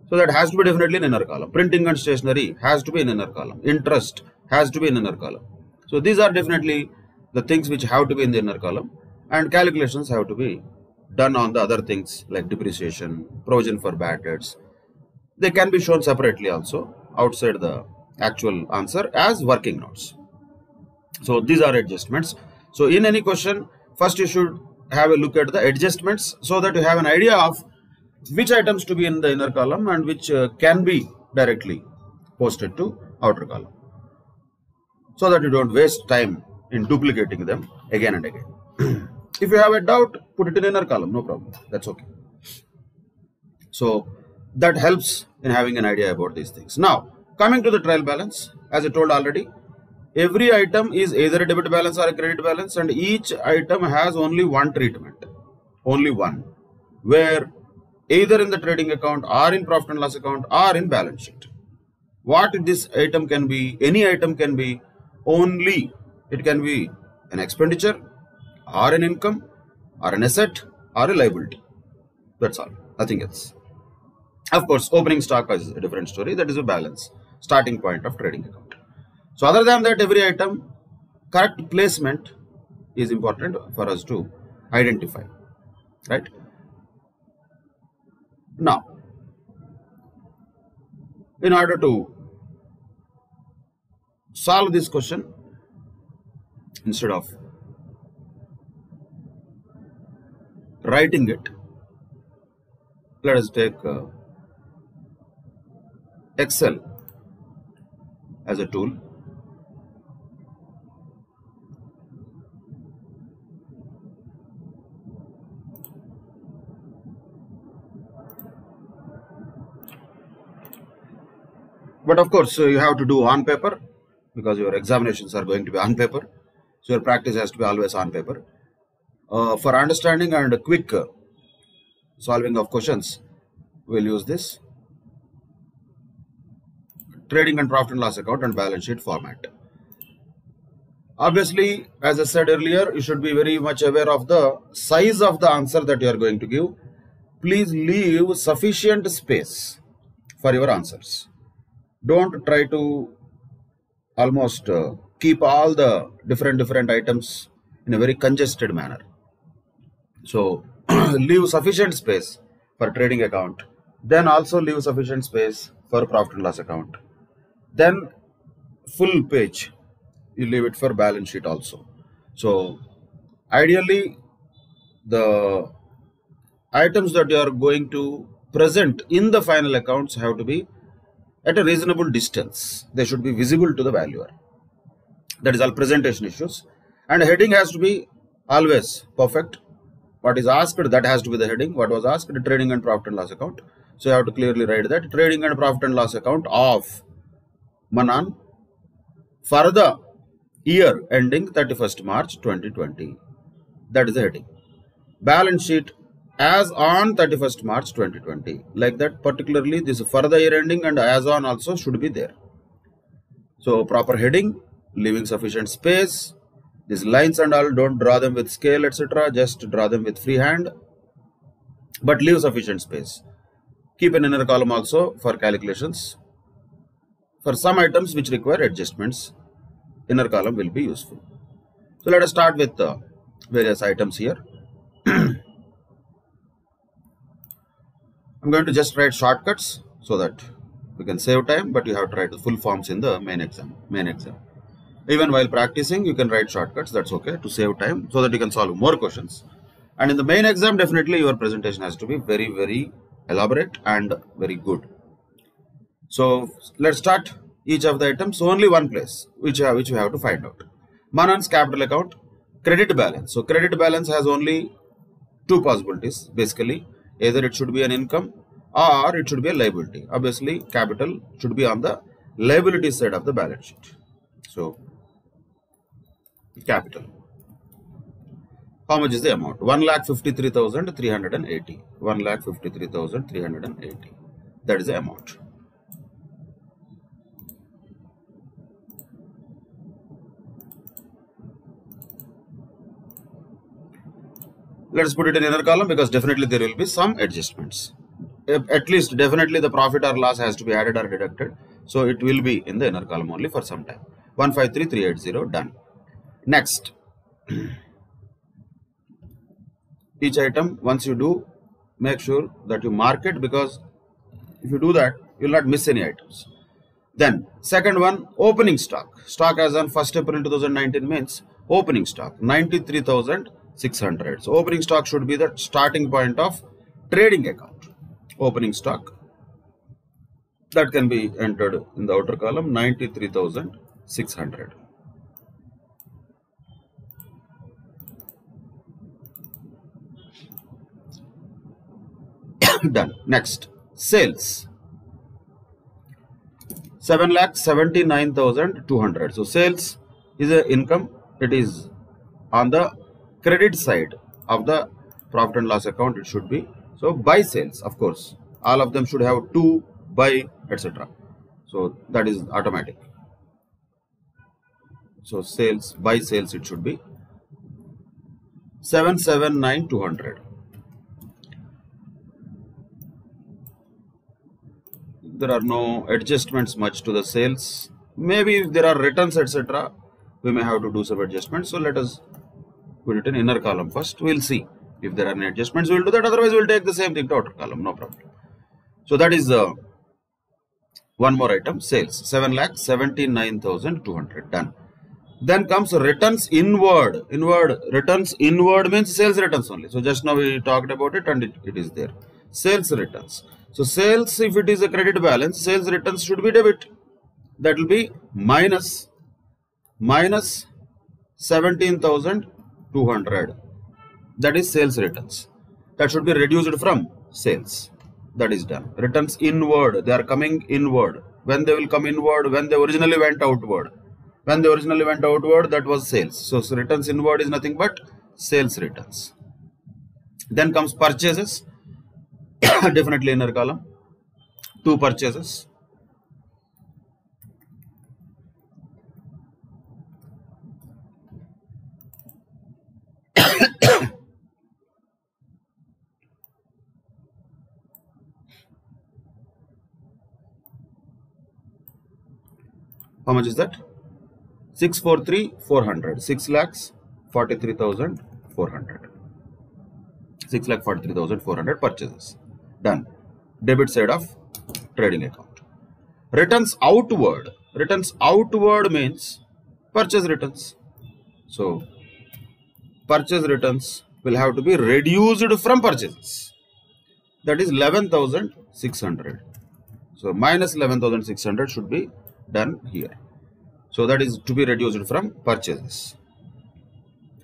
A: So that has to be definitely in inner column. Printing and stationery has to be in inner column. Interest has to be in inner column. So these are definitely the things which have to be in the inner column, and calculations have to be done on the other things like depreciation, provision for bad debts. They can be shown separately also outside the actual answer as working notes. So these are adjustments. So in any question, first you should have a look at the adjustments so that you have an idea of which items to be in the inner column and which can be directly posted to outer column. so that you don't waste time in duplicating them again and again. If you have a doubt, put it in inner column, no problem. That's okay. So that helps in having an idea about these things. Now, coming to the trial balance, as I told already, every item is either a debit balance or a credit balance, and each item has only one treatment, only one, where either in the trading account or in profit and loss account or in balance sheet. What this item can be, any item can be, only it can be an expenditure or an income or an asset or a liability. That's all, nothing else. Of course, opening stock is a different story. That is a balance, starting point of trading account. So other than that, every item, correct placement is important for us to identify, right? Now, in order to solve this question, instead of writing it, let us take Excel as a tool. But of course, you have to do on paper, because your examinations are going to be on paper. So your practice has to be always on paper. For understanding and quick solving of questions, we'll use this trading and profit and loss account and balance sheet format. Obviously, as I said earlier, you should be very much aware of the size of the answer that you are going to give. Please leave sufficient space for your answers. Don't try to almost keep all the different items in a very congested manner. So leave sufficient space for trading account, then also leave sufficient space for profit and loss account, then full page you leave it for balance sheet also. So ideally, the items that you are going to present in the final accounts have to be at a reasonable distance. They should be visible to the valuer. That is all presentation issues. And heading has to be always perfect. What is asked, that has to be the heading. What was asked, trading and profit and loss account. So you have to clearly write that trading and profit and loss account of Manan for the year ending 31st March 2020. That is the heading. Balance sheet as on 31st March 2020. Like that, particularly this for the year ending and as on also should be there. So proper heading, leaving sufficient space. These lines and all, don't draw them with scale, etc. Just draw them with free hand. But leave sufficient space. Keep an inner column also for calculations. For some items which require adjustments, inner column will be useful. So let us start with various items here. I'm going to just write shortcuts so that we can save time, but you have to write the full forms in the main exam. Even while practicing, you can write shortcuts. That's okay, to save time so that you can solve more questions. And in the main exam, definitely your presentation has to be very elaborate and very good. So let's start each of the items. Only one place which you have to find out. Manan's capital account, credit balance. So credit balance has only two possibilities basically. Either it should be an income or it should be a liability. Obviously, capital should be on the liability side of the balance sheet. So capital. How much is the amount? 1,53,380. 1,53,380. That is the amount. Let us put it in inner column because definitely there will be some adjustments. At least definitely the profit or loss has to be added or deducted. So it will be in the inner column only for some time. 153,380 done. Next. Each item, once you do, make sure that you mark it, because if you do that, you will not miss any items. Then second one, opening stock. Stock as on 1st April 2019 means opening stock 93,600. So opening stock should be the starting point of trading account. Opening stock, that can be entered in the outer column 93,600. Done. Next, sales. 7,79,200. So sales is a income. It is on the credit side of the profit and loss account. It should be. So buy sales, of course, all of them should have to, buy, etc. So that is automatic. So sales, buy sales, it should be 7,79,200. There are no adjustments much to the sales. Maybe if there are returns, etc., we may have to do some adjustments. So let us put it in inner column first. We'll see if there are any adjustments. We'll do that. Otherwise, we'll take the same thing to outer column. No problem. So that is one more item. Sales 7,79,200. Done. Then comes returns inward. Returns inward means sales returns only. So just now we talked about it and it is there. Sales returns. So sales, if it is a credit balance, sales returns should be debit. That will be minus 17,200. That is sales returns. That should be reduced from sales. That is done. Returns inward. They are coming inward. When they will come inward? When they originally went outward. When they originally went outward, that was sales. So returns inward is nothing but sales returns. Then comes purchases. Definitely inner column. 2 purchases. How much is that? 643,400. 6,43,400. 6,43,400 purchases. Done. Debit side of trading account. Returns outward. Returns outward means purchase returns. So purchase returns will have to be reduced from purchases. That is 11,600. So minus 11,600 should be done here. So that is to be reduced from purchases.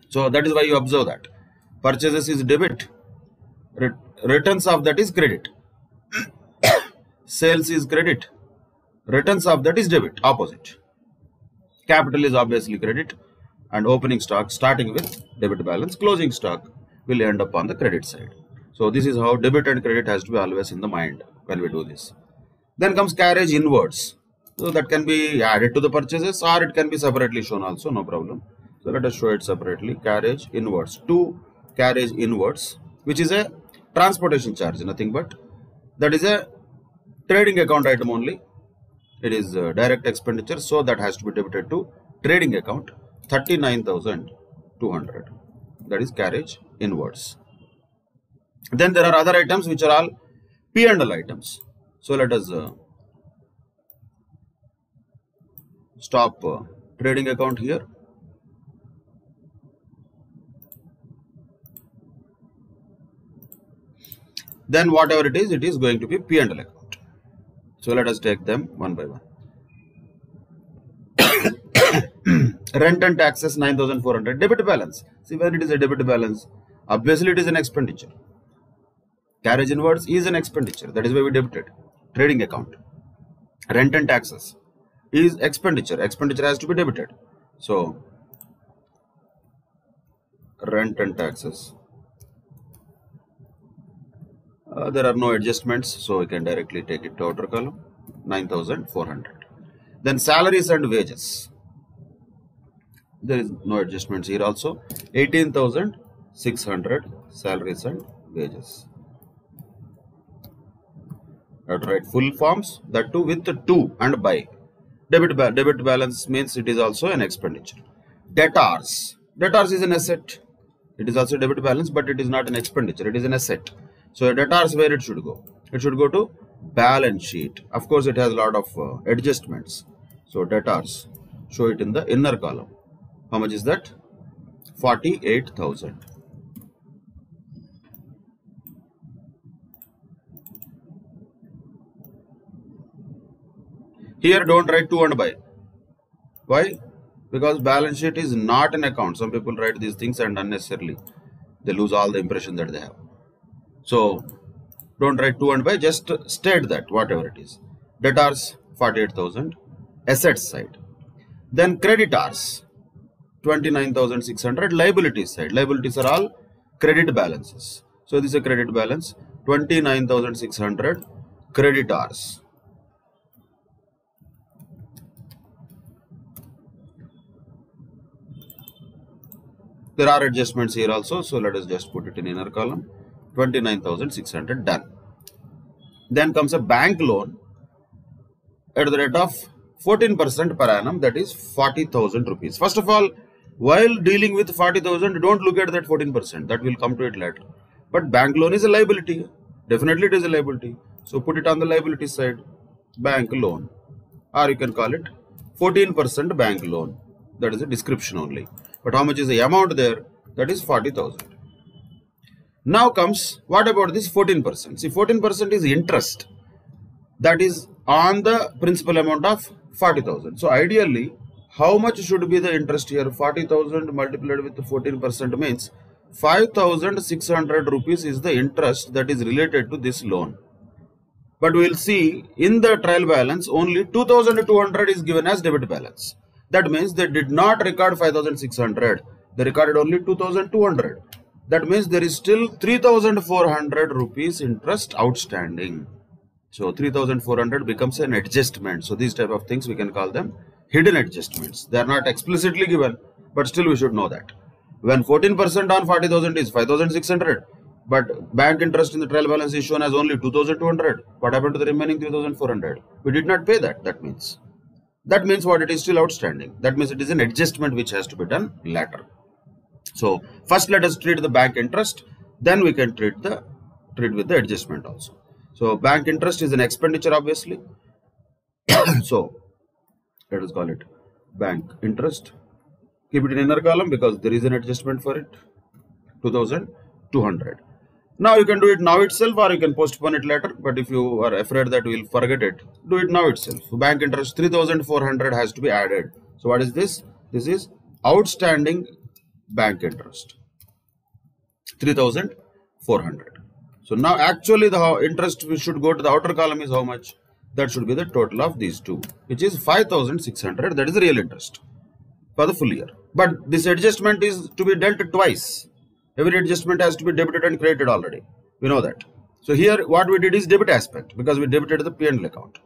A: So that is why you observe that purchases is debit, returns of that is credit. Sales is credit, returns of that is debit, opposite. Capital is obviously credit, and opening stock starting with debit balance, closing stock will end up on the credit side. So this is how debit and credit has to be always in the mind when we do this. Then comes carriage inwards. So that can be added to the purchases or it can be separately shown also, no problem. So let us show it separately. Carriage inwards. 2 carriage inwards, which is a transportation charge, nothing but that is a trading account item only. It is direct expenditure, so that has to be debited to trading account. 39,200. That is carriage inwards. Then there are other items which are all P&L items. So let us stop trading account here. Then whatever it is going to be P&L account. So let us take them one by one. Rent and taxes 9,400. Debit balance. See, when it is a debit balance, obviously it is an expenditure. Carriage inwards is an expenditure. That is why we debited. Trading account. Rent and taxes is expenditure. Expenditure has to be debited. So rent and taxes. There are no adjustments, so we can directly take it to outer column. 9,400. Then salaries and wages. There is no adjustments here also. 18,600 salaries and wages. That right, full forms, that too with the to and by. Debit balance means it is also an expenditure. Debtors. Debtors is an asset. It is also debit balance, but it is not an expenditure. It is an asset. So debtors, where it should go? It should go to balance sheet. Of course, it has a lot of adjustments. So debtors, show it in the inner column. How much is that? 48,000. Here don't write to and by. Why? Because balance sheet is not an account. Some people write these things and unnecessarily they lose all the impression that they have. So Don't write 2 and by, just state that whatever it is. Debtors 48,000, assets side. Then creditors 29,600, liabilities side. Liabilities are all credit balances. So this is a credit balance, 29,600 creditors. There are adjustments here also, so let us just put it in inner column. 29,600 done. Then comes a bank loan at the rate of 14% per annum, that is 40,000 rupees. First of all, while dealing with 40,000, don't look at that 14%. That will come to it later. But bank loan is a liability. Definitely it is a liability. So put it on the liability side. Bank loan. Or you can call it 14% bank loan. That is a description only. But how much is the amount there? That is 40,000. Now comes, what about this 14%? See, 14% is interest. That is on the principal amount of 40,000. So ideally, how much should be the interest here? 40,000 multiplied with 14% means 5,600 rupees is the interest that is related to this loan. But we will see in the trial balance only 2,200 is given as debit balance. That means they did not record 5,600. They recorded only 2,200. That means there is still 3,400 rupees interest outstanding. So 3,400 becomes an adjustment. So these type of things we can call them hidden adjustments. They are not explicitly given, but still we should know that. When 14% on 40,000 is 5,600, but bank interest in the trial balance is shown as only 2,200. What happened to the remaining 3,400? We did not pay that. That means what, it is still outstanding. That means it is an adjustment which has to be done later. So first let us treat the bank interest, then we can treat with the adjustment also. So bank interest is an expenditure obviously. So let us call it bank interest. Keep it in inner column because there is an adjustment for it. 2,200. Now you can do it now itself or you can postpone it later. But if you are afraid that we will forget it, do it now itself. So bank interest 3,400 has to be added. So what is this? This is outstanding bank interest. 3,400. So now actually the interest which should go to the outer column is how much? That should be the total of these two, which is 5,600. That is the real interest for the full year. But this adjustment is to be dealt twice. Every adjustment has to be debited and credited already. We know that. So here what we did is debit aspect because we debited the P&L account.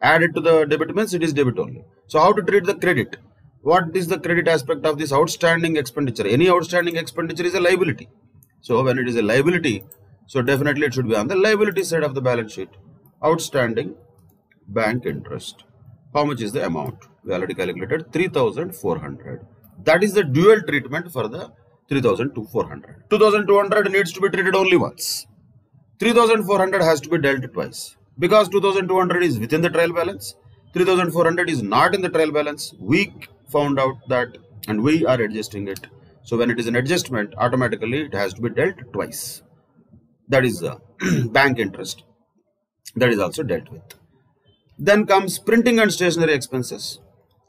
A: Added to the debit means it is debit only. So how to treat the credit? What is the credit aspect of this outstanding expenditure? Any outstanding expenditure is a liability. So when it is a liability, so definitely it should be on the liability side of the balance sheet. Outstanding bank interest. How much is the amount? We already calculated 3,400. That is the dual treatment for the 3,400. 2,200 needs to be treated only once. 3,400 has to be dealt twice. Because 2,200 is within the trial balance, 3,400 is not in the trial balance. We found out that and we are adjusting it. So when it is an adjustment, automatically it has to be dealt twice. That is the bank interest. That is also dealt with. Then comes printing and stationery expenses,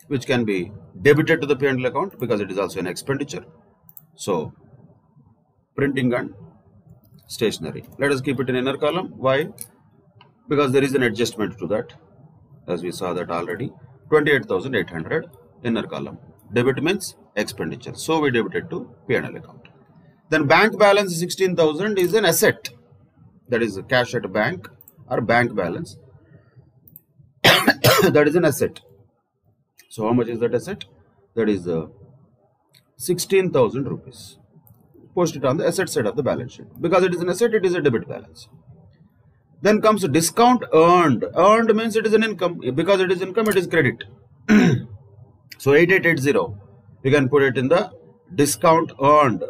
A: which can be debited to the P&L account because it is also an expenditure. So printing and stationery. Let us keep it in inner column. Why? Because there is an adjustment to that, as we saw that already. 28,800 inner column. Debit means expenditure. So we debited to P&L account. Then bank balance 16,000 is an asset. That is cash at a bank or bank balance. That is an asset. So how much is that asset? That is 16,000 rupees. Post it on the asset side of the balance sheet. Because it is an asset, it is a debit balance. Then comes discount earned. Earned means it is an income. Because it is income, it is credit. So 8880, you can put it in the discount earned.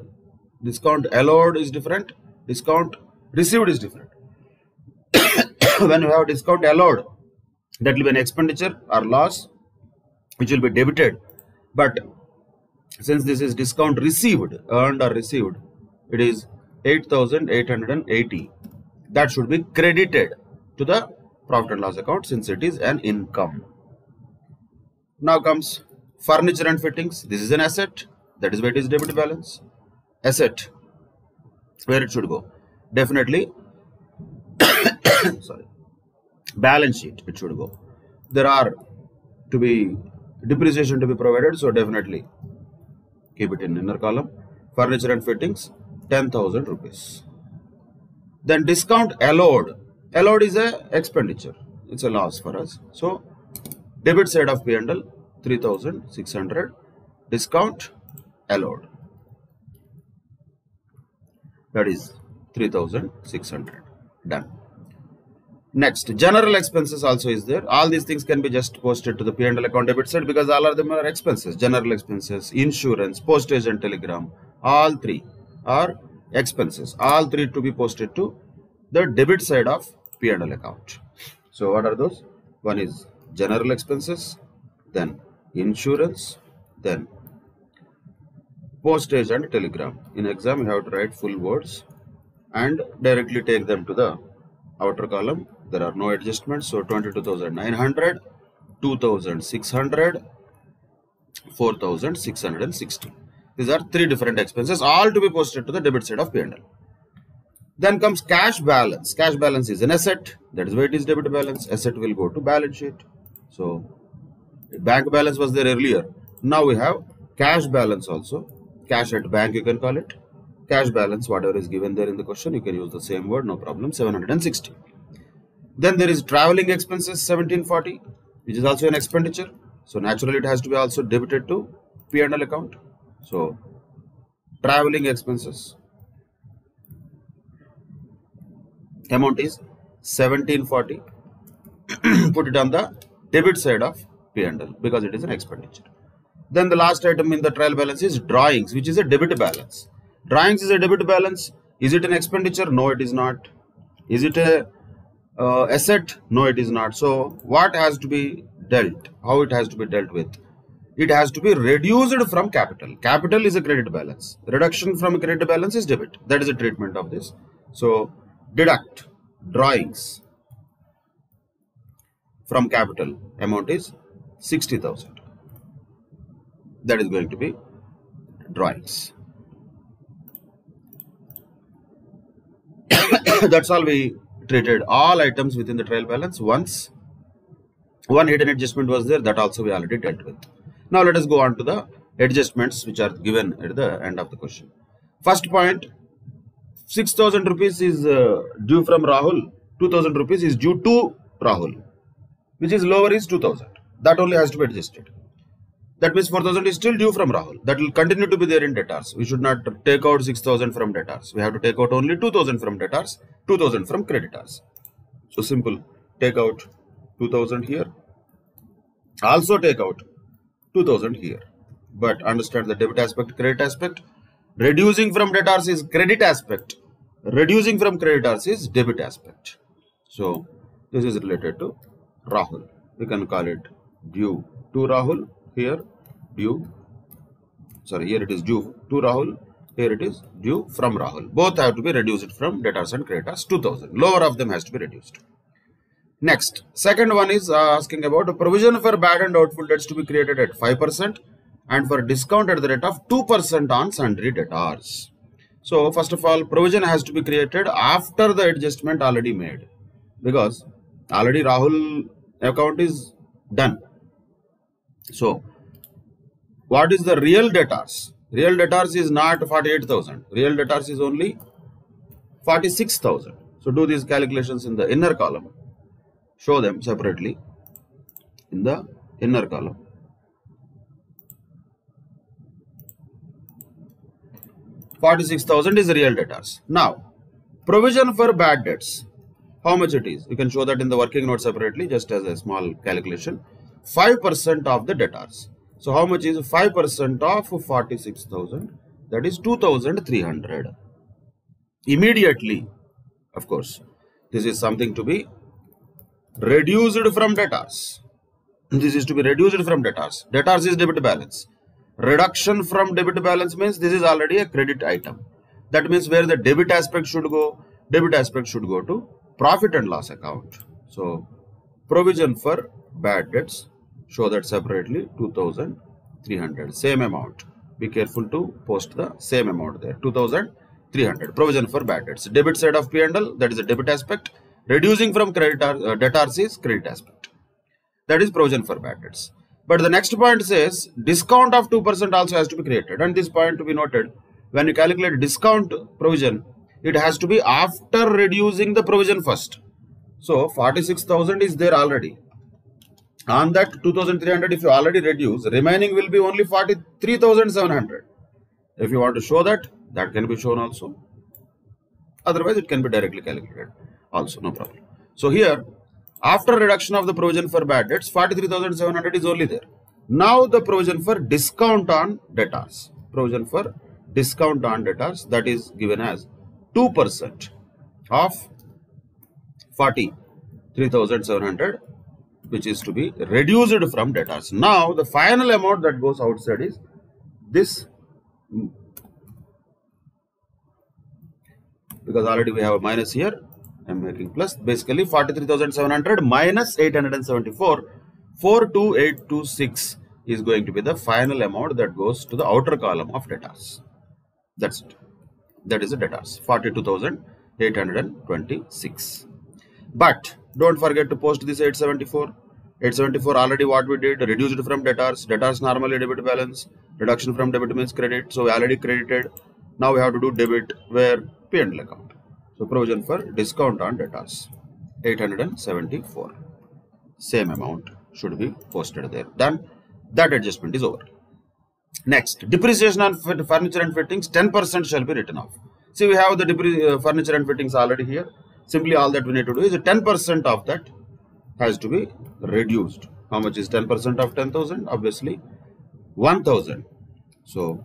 A: Discount allowed is different. Discount received is different. When you have discount allowed, that will be an expenditure or loss which will be debited. But since this is discount received, earned or received, it is 8,880. That should be credited to the profit and loss account since it is an income. Now comes furniture and fittings. This is an asset. That is why it is debit balance. Asset. Where it should go? Definitely sorry, balance sheet it should go. There are to be depreciation to be provided, so definitely keep it in inner column. Furniture and fittings 10,000 rupees. Then discount allowed. Allowed is a expenditure, it's a loss for us, so debit side of P&L 3,600, discount allowed, that is 3,600. Done. Next, general expenses also is there. All these things can be just posted to the P&L account debit side because all of them are expenses. General expenses, insurance, postage and telegram, all three are expenses. All three to be posted to the debit side of P&L account. So what are those? One is general expenses, then insurance, then postage and telegram. In exam you have to write full words and directly take them to the outer column. There are no adjustments, so 22,900, 2,600, 4,660. These are three different expenses, all to be posted to the debit side of P&L. Then comes cash balance. Cash balance is an asset, that is why it is debit balance. Asset will go to balance sheet. So bank balance was there earlier. Now we have cash balance also. Cash at bank you can call it. Cash balance, whatever is given there in the question, you can use the same word, no problem, 760. Then there is traveling expenses 1740, which is also an expenditure. So naturally it has to be also debited to P&L account. So traveling expenses amount is 1740. Put it on the debit side of P&L because it is an expenditure. Then the last item in the trial balance is drawings, which is a debit balance. Drawings is a debit balance. Is it an expenditure? No, it is not. Is it a asset? No, it is not. So what has to be dealt? How it has to be dealt with? It has to be reduced from capital. Capital is a credit balance. Reduction from credit balance is debit. That is the treatment of this. So deduct drawings from capital. Amount is 60,000. That is going to be drawings. That's all. We treated all items within the trial balance. Once one hidden adjustment was there, that also we already dealt with. Now let us go on to the adjustments which are given at the end of the question. First point, 6,000 rupees is due from Rahul, 2,000 rupees is due to Rahul, which is lower is 2,000. That only has to be adjusted. That means 4,000 is still due from Rahul. That will continue to be there in debtors. We should not take out 6,000 from debtors. We have to take out only 2,000 from debtors, 2,000 from creditors. So simple. Take out 2,000 here. Also take out 2,000 here. But understand the debit aspect, credit aspect. Reducing from debtors is credit aspect. Reducing from creditors is debit aspect. So this is related to Rahul. We can call it due to Rahul. Here due, sorry, here it is due to Rahul, here it is due from Rahul. Both have to be reduced from debtors and creditors, 2,000. Lower of them has to be reduced. Next, second one is asking about a provision for bad and doubtful debts to be created at 5% and for discount at the rate of 2% on sundry debtors. So first of all, provision has to be created after the adjustment already made, because already Rahul account is done. So what is the real debtors? Real debtors is not 48,000. Real debtors is only 46,000. So do these calculations in the inner column. Show them separately in the inner column. $46,000 is real debtors. Now, provision for bad debts. How much it is? You can show that in the working note separately, just as a small calculation. 5% of the debtors. So how much is 5% of 46,000? That is 2,300. Immediately, of course, this is something to be reduced from debtors. This is to be reduced from debtors. Debtors is debit balance. Reduction from debit balance means this is already a credit item. That means where the debit aspect should go, debit aspect should go to profit and loss account. So provision for bad debts, show that separately, 2,300, same amount. Be careful to post the same amount there, 2,300. Provision for bad debts. Debit side of P&L, that is the debit aspect. Reducing from debtors is credit aspect. That is provision for bad debts. But the next point says discount of 2% also has to be created. And this point to be noted, when you calculate discount provision, it has to be after reducing the provision first. So 46,000 is there already. On that 2,300, if you already reduce, remaining will be only 43,700. If you want to show that, that can be shown also. Otherwise, it can be directly calculated also, no problem. So here, after reduction of the provision for bad debts, 43,700 is only there. Now the provision for discount on debtors. Provision for discount on debtors, that is given as 2% of 43,700, which is to be reduced from debtors. Now the final amount that goes outside is this, because already we have a minus here. I'm making plus. Basically 43,700 minus 874, 42826 is going to be the final amount that goes to the outer column of debtors. That's it. That is the debtors, 42,826. But don't forget to post this 874. 874 already what we did, reduced from debtors. Debtors normally debit balance. Reduction from debit means credit. So we already credited. Now we have to do debit where P&L account. So provision for discount on debtors, 874. Same amount should be posted there. Done. That adjustment is over. Next, depreciation on furniture and fittings, 10% shall be written off. See, we have the furniture and fittings already here. Simply all that we need to do is 10% of that has to be reduced. How much is 10% of 10,000? Obviously 1,000. So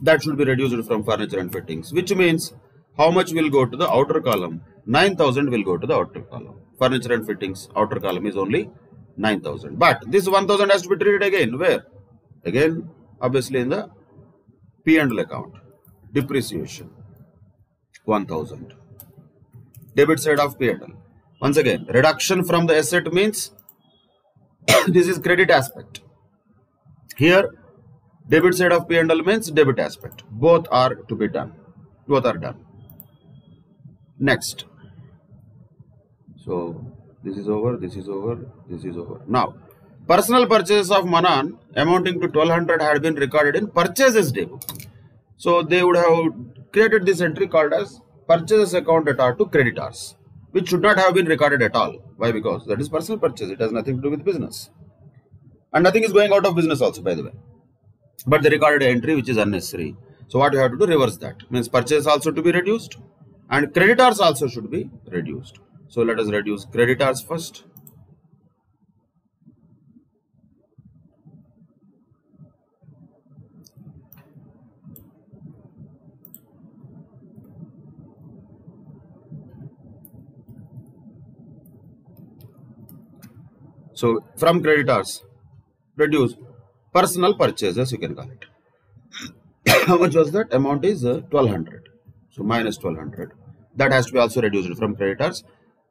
A: that should be reduced from furniture and fittings, which means how much will go to the outer column? 9,000 will go to the outer column. Furniture and fittings, outer column is only 9,000. But this 1,000 has to be treated again. Where? Again, obviously in the P&L account. Depreciation, 1,000. Debit side of P&L. Once again, reduction from the asset means this is credit aspect. Here, debit side of P&L means debit aspect. Both are to be done. Both are done. Next. So this is over, this is over, this is over. Now, personal purchases of Manan amounting to 1,200 had been recorded in purchases debit. So they would have created this entry called as purchases account debtor to creditors, which should not have been recorded at all. Why? Because that is personal purchase. It has nothing to do with business. And nothing is going out of business also, by the way. But they recorded an entry which is unnecessary. So what you have to do, reverse that. Means purchase also to be reduced and creditors also should be reduced. So let us reduce creditors first. So from creditors, reduce personal purchases, you can call it. How much was that? Amount is 1,200. So minus 1,200. That has to be also reduced from creditors.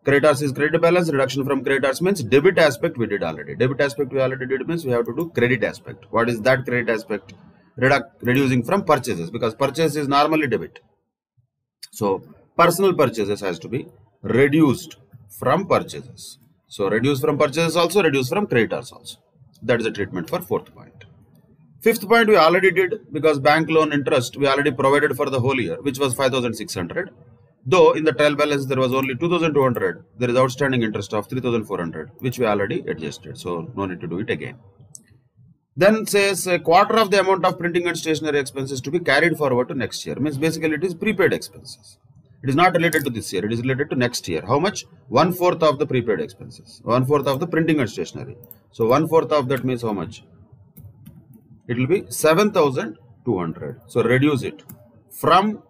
A: Creditors is credit balance. Reduction from creditors means debit aspect we did already. Debit aspect we already did means we have to do credit aspect. What is that credit aspect? Reducing from purchases, because purchase is normally debit. So personal purchases has to be reduced from purchases. So reduce from purchases also, reduce from creditors also. That is the treatment for fourth point. Fifth point we already did, because bank loan interest we already provided for the whole year, which was 5,600. Though in the trial balance there was only 2,200, there is outstanding interest of 3,400, which we already adjusted. So no need to do it again. Then says a quarter of the amount of printing and stationery expenses to be carried forward to next year. Means basically it is prepaid expenses. It is not related to this year. It is related to next year. How much? 1/4 of the prepaid expenses. 1/4 of the printing and stationery. So 1/4 of that means how much? It will be 7,200. So reduce it from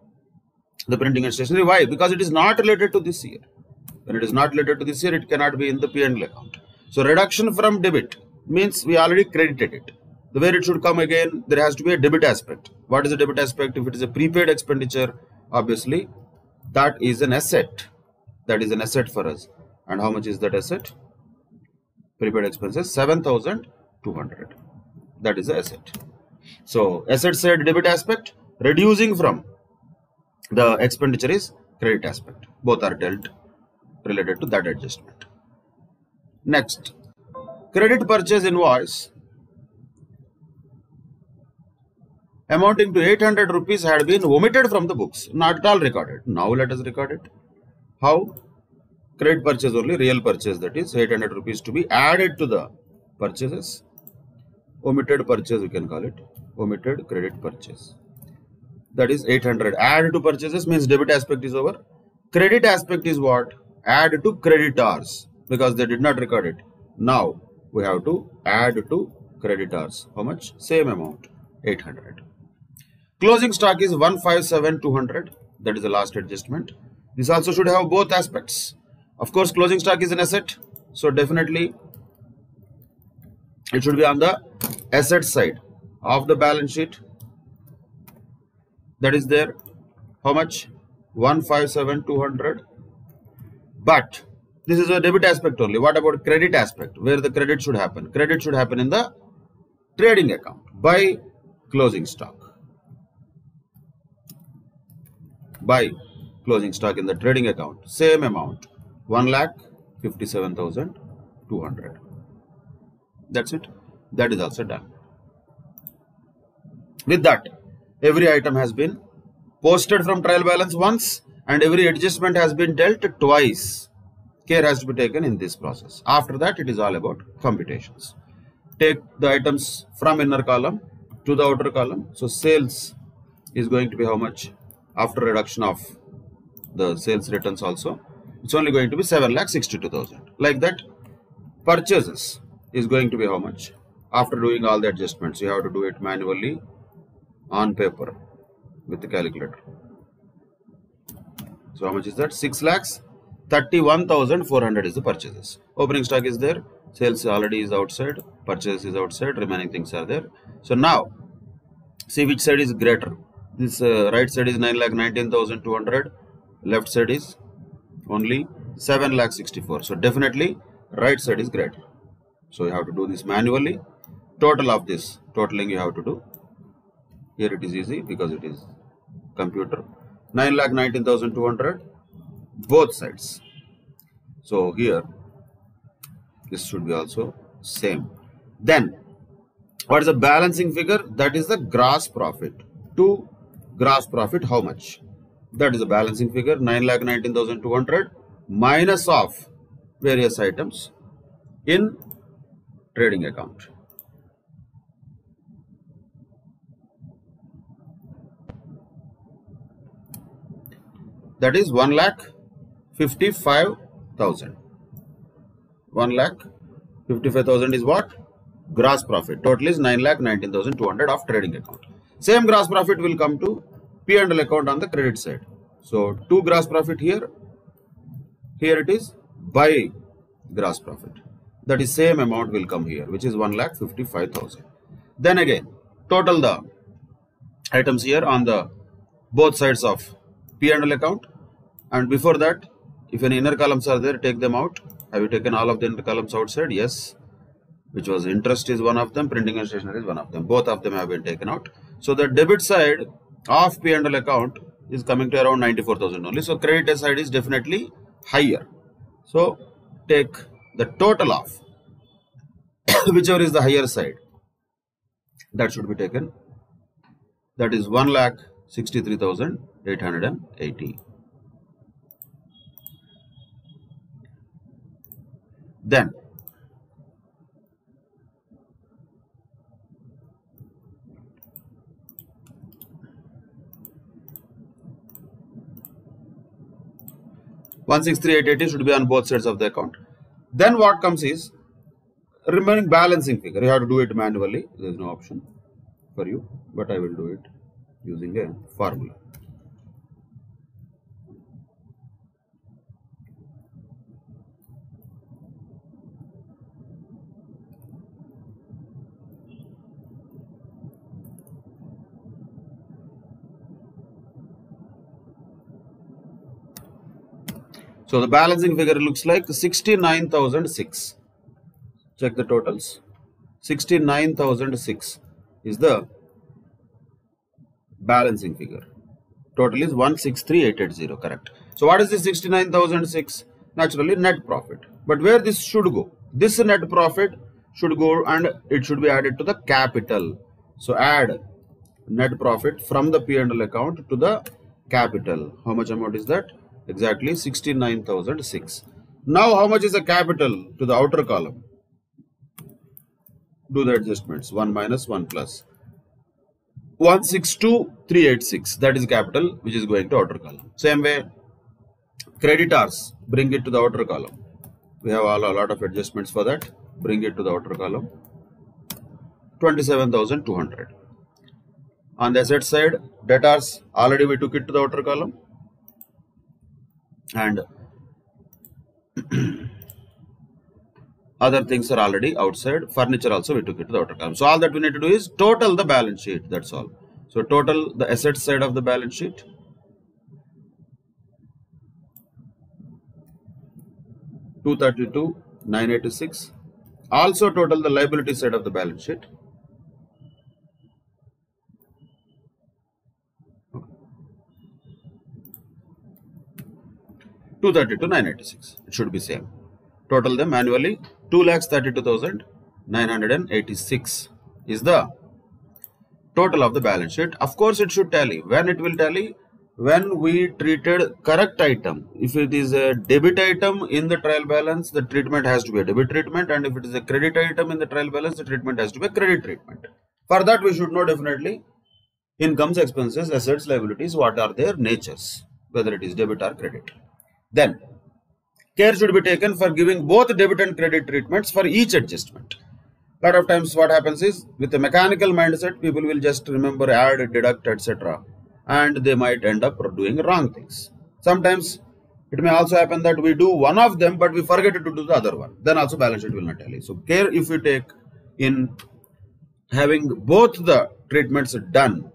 A: the printing and stationery. Why? Because it is not related to this year. When it is not related to this year, it cannot be in the P&L account. So reduction from debit means we already credited it. The way it should come again, there has to be a debit aspect. What is the debit aspect? If it is a prepaid expenditure, obviously that is an asset. That is an asset for us. And how much is that asset? Prepaid expenses 7,200. That is the asset. So asset side debit aspect, reducing from the expenditure is credit aspect. Both are dealt related to that adjustment. Next, credit purchase invoice amounting to 800 rupees had been omitted from the books, not at all recorded. Now let us record it. How? Credit purchase only, real purchase, that is 800 rupees to be added to the purchases. Omitted purchase we can call it, omitted credit purchase. That is 800 add to purchases means debit aspect is over. Credit aspect is what? Add to creditors, because they did not record it. Now we have to add to creditors. How much? Same amount, 800. Closing stock is 157,200. That is the last adjustment. This also should have both aspects. Of course, closing stock is an asset, so definitely it should be on the asset side of the balance sheet. That is there. How much? 157,200. But this is a debit aspect only. What about credit aspect? Where the credit should happen? Credit should happen in the trading account by closing stock. By closing stock in the trading account. Same amount. 1,57,200. That's it. That is also done. With that, every item has been posted from trial balance once and every adjustment has been dealt twice. Care has to be taken in this process. After that, it is all about computations. Take the items from inner column to the outer column. So sales is going to be how much? After reduction of the sales returns also, it's only going to be 7,62,000. Like that, purchases is going to be how much? After doing all the adjustments, you have to do it manually on paper with the calculator. So how much is that? 6,31,400 is the purchases. Opening stock is there, sales already is outside, purchase is outside, remaining things are there. So now, see which side is greater. This right side is 9,19,200, left side is only 7,64,000. So definitely right side is greater. So you have to do this manually. Total of this totaling you have to do. Here it is easy because it is computer. 9,19,200 both sides. So here this should be also same. Then what is the balancing figure? That is the gross profit. To gross profit how much? That is the balancing figure. 9,19,200 minus of various items in trading account. That is 1,55,000. 1,55,000 is what? Gross profit. Total is 9,19,200 of trading account. Same gross profit will come to P&L account on the credit side. So, to gross profit here. Here it is by gross profit. That is same amount will come here, which is 1,55,000. Then again, total the items here on the both sides of P&L account. And before that, if any inner columns are there, take them out. Have you taken all of the inner columns outside? Yes. Which was interest is one of them, printing and stationery is one of them. Both of them have been taken out. So the debit side of P&L account is coming to around 94,000 only. So credit side is definitely higher. So take the total of whichever is the higher side. That should be taken. That is 1,63,880. Then $163,880 should be on both sides of the account. Then what comes is remaining balancing figure. You have to do it manually. There is no option for you, but I will do it using a formula. So the balancing figure looks like 69,006. Check the totals. 69,006 is the balancing figure. Total is 163,880. Correct. So what is the 69,006? naturally net profit. But where this should go? This net profit should go and it should be added to the capital. So add net profit from the P&L account to the capital. How much amount is that? Exactly 69,006. Now how much is the capital to the outer column? Do the adjustments. 1 minus 1 plus 162,386. That is capital which is going to outer column. Same way, creditors, bring it to the outer column. We have a lot of adjustments for that. Bring it to the outer column. 27,200. On the asset side, debtors, already we took it to the outer column. And other things are already outside. Furniture also we took it to the outer column. So all that we need to do is total the balance sheet. That's all. So total the asset side of the balance sheet. $232,986. Also total the liability side of the balance sheet. $232,986. It should be same. Total them manually. 2,32,986 is the total of the balance sheet. Of course, it should tally. When it will tally? When we treated correct item. If it is a debit item in the trial balance, the treatment has to be a debit treatment, and if it is a credit item in the trial balance, the treatment has to be a credit treatment. For that, we should know definitely incomes, expenses, assets, liabilities, what are their natures, whether it is debit or credit. Then, care should be taken for giving both debit and credit treatments for each adjustment. A lot of times what happens is, with a mechanical mindset, people will just remember add, deduct, etc. And they might end up doing wrong things. Sometimes it may also happen that we do one of them, but we forget to do the other one. Then also balance sheet will not tally. So care if we take in having both the treatments done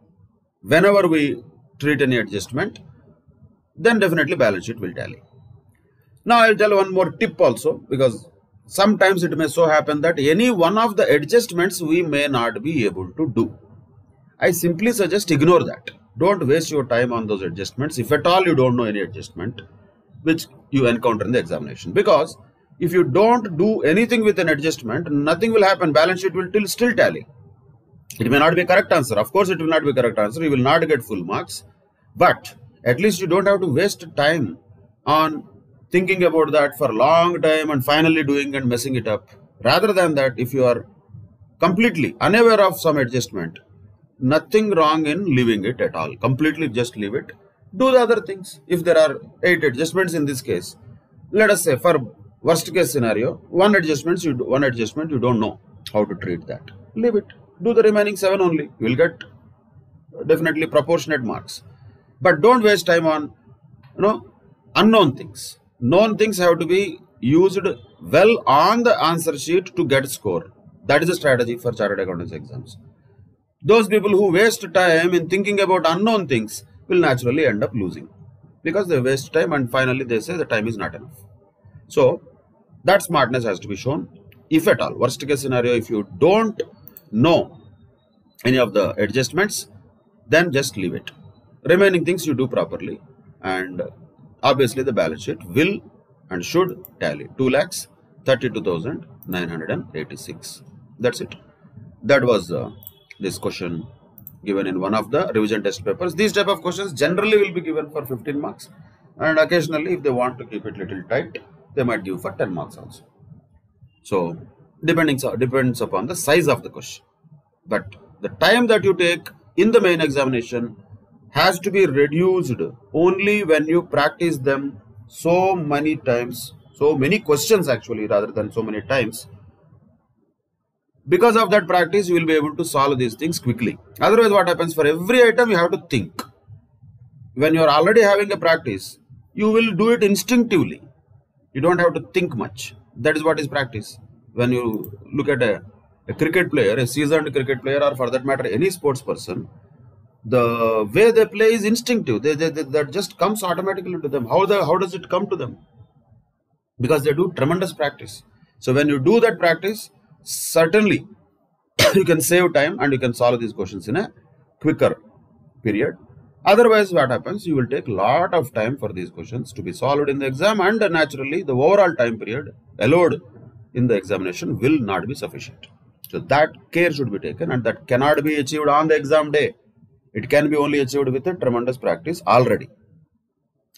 A: whenever we treat any adjustment, then definitely balance sheet will tally. Now I will tell one more tip also, because sometimes it may so happen that any one of the adjustments we may not be able to do. I simply suggest ignore that. Don't waste your time on those adjustments if at all you don't know any adjustment which you encounter in the examination. Because if you don't do anything with an adjustment, nothing will happen. Balance sheet will still tally. It may not be a correct answer. Of course, it will not be a correct answer. You will not get full marks. But at least you don't have to waste time on thinking about that for a long time and finally doing and messing it up. Rather than that, if you are completely unaware of some adjustment, nothing wrong in leaving it at all. Completely just leave it. Do the other things. If there are 8 adjustments in this case, let us say for worst case scenario, one adjustment you don't know how to treat that. Leave it. Do the remaining 7 only. You will get definitely proportionate marks. But don't waste time on unknown things. Known things have to be used well on the answer sheet to get score. That is a strategy for chartered accountants exams. Those people who waste time in thinking about unknown things will naturally end up losing, because they waste time and finally they say the time is not enough. So that smartness has to be shown. If at all, worst case scenario, if you don't know any of the adjustments, then just leave it. Remaining things you do properly, and obviously the balance sheet will and should tally. 2,32,986. That's it. That was this question given in one of the revision test papers. These type of questions generally will be given for 15 marks, and occasionally if they want to keep it little tight, they might give for 10 marks also. So depends upon the size of the question. But the time that you take in the main examination has to be reduced only when you practice them so many times, so many questions actually, rather than so many times. Because of that practice, you will be able to solve these things quickly. Otherwise, what happens, for every item you have to think. When you are already having a practice, you will do it instinctively. You don't have to think much. That is what is practice. When you look at a cricket player, a seasoned cricket player, or for that matter any sports person, the way they play is instinctive. That just comes automatically to them. How does it come to them? Because they do tremendous practice. So when you do that practice, certainly you can save time and you can solve these questions in a quicker period. Otherwise, what happens? You will take a lot of time for these questions to be solved in the exam, and naturally, the overall time period allowed in the examination will not be sufficient. So that care should be taken, and that cannot be achieved on the exam day. It can be only achieved with a tremendous practice already.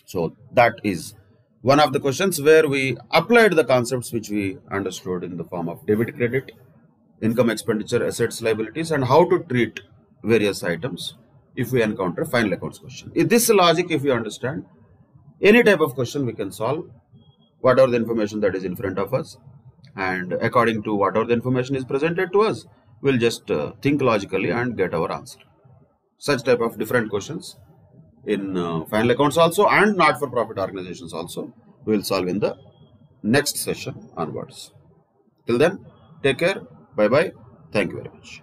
A: So that is one of the questions where we applied the concepts which we understood in the form of debit, credit, income, expenditure, assets, liabilities, and how to treat various items if we encounter final accounts question. If this logic, if you understand, any type of question we can solve, whatever the information that is in front of us, and according to whatever the information is presented to us, we'll just think logically and get our answer. Such type of different questions in final accounts also, and not-for-profit organizations also, we will solve in the next session onwards. Till then, take care. Bye-bye. Thank you very much.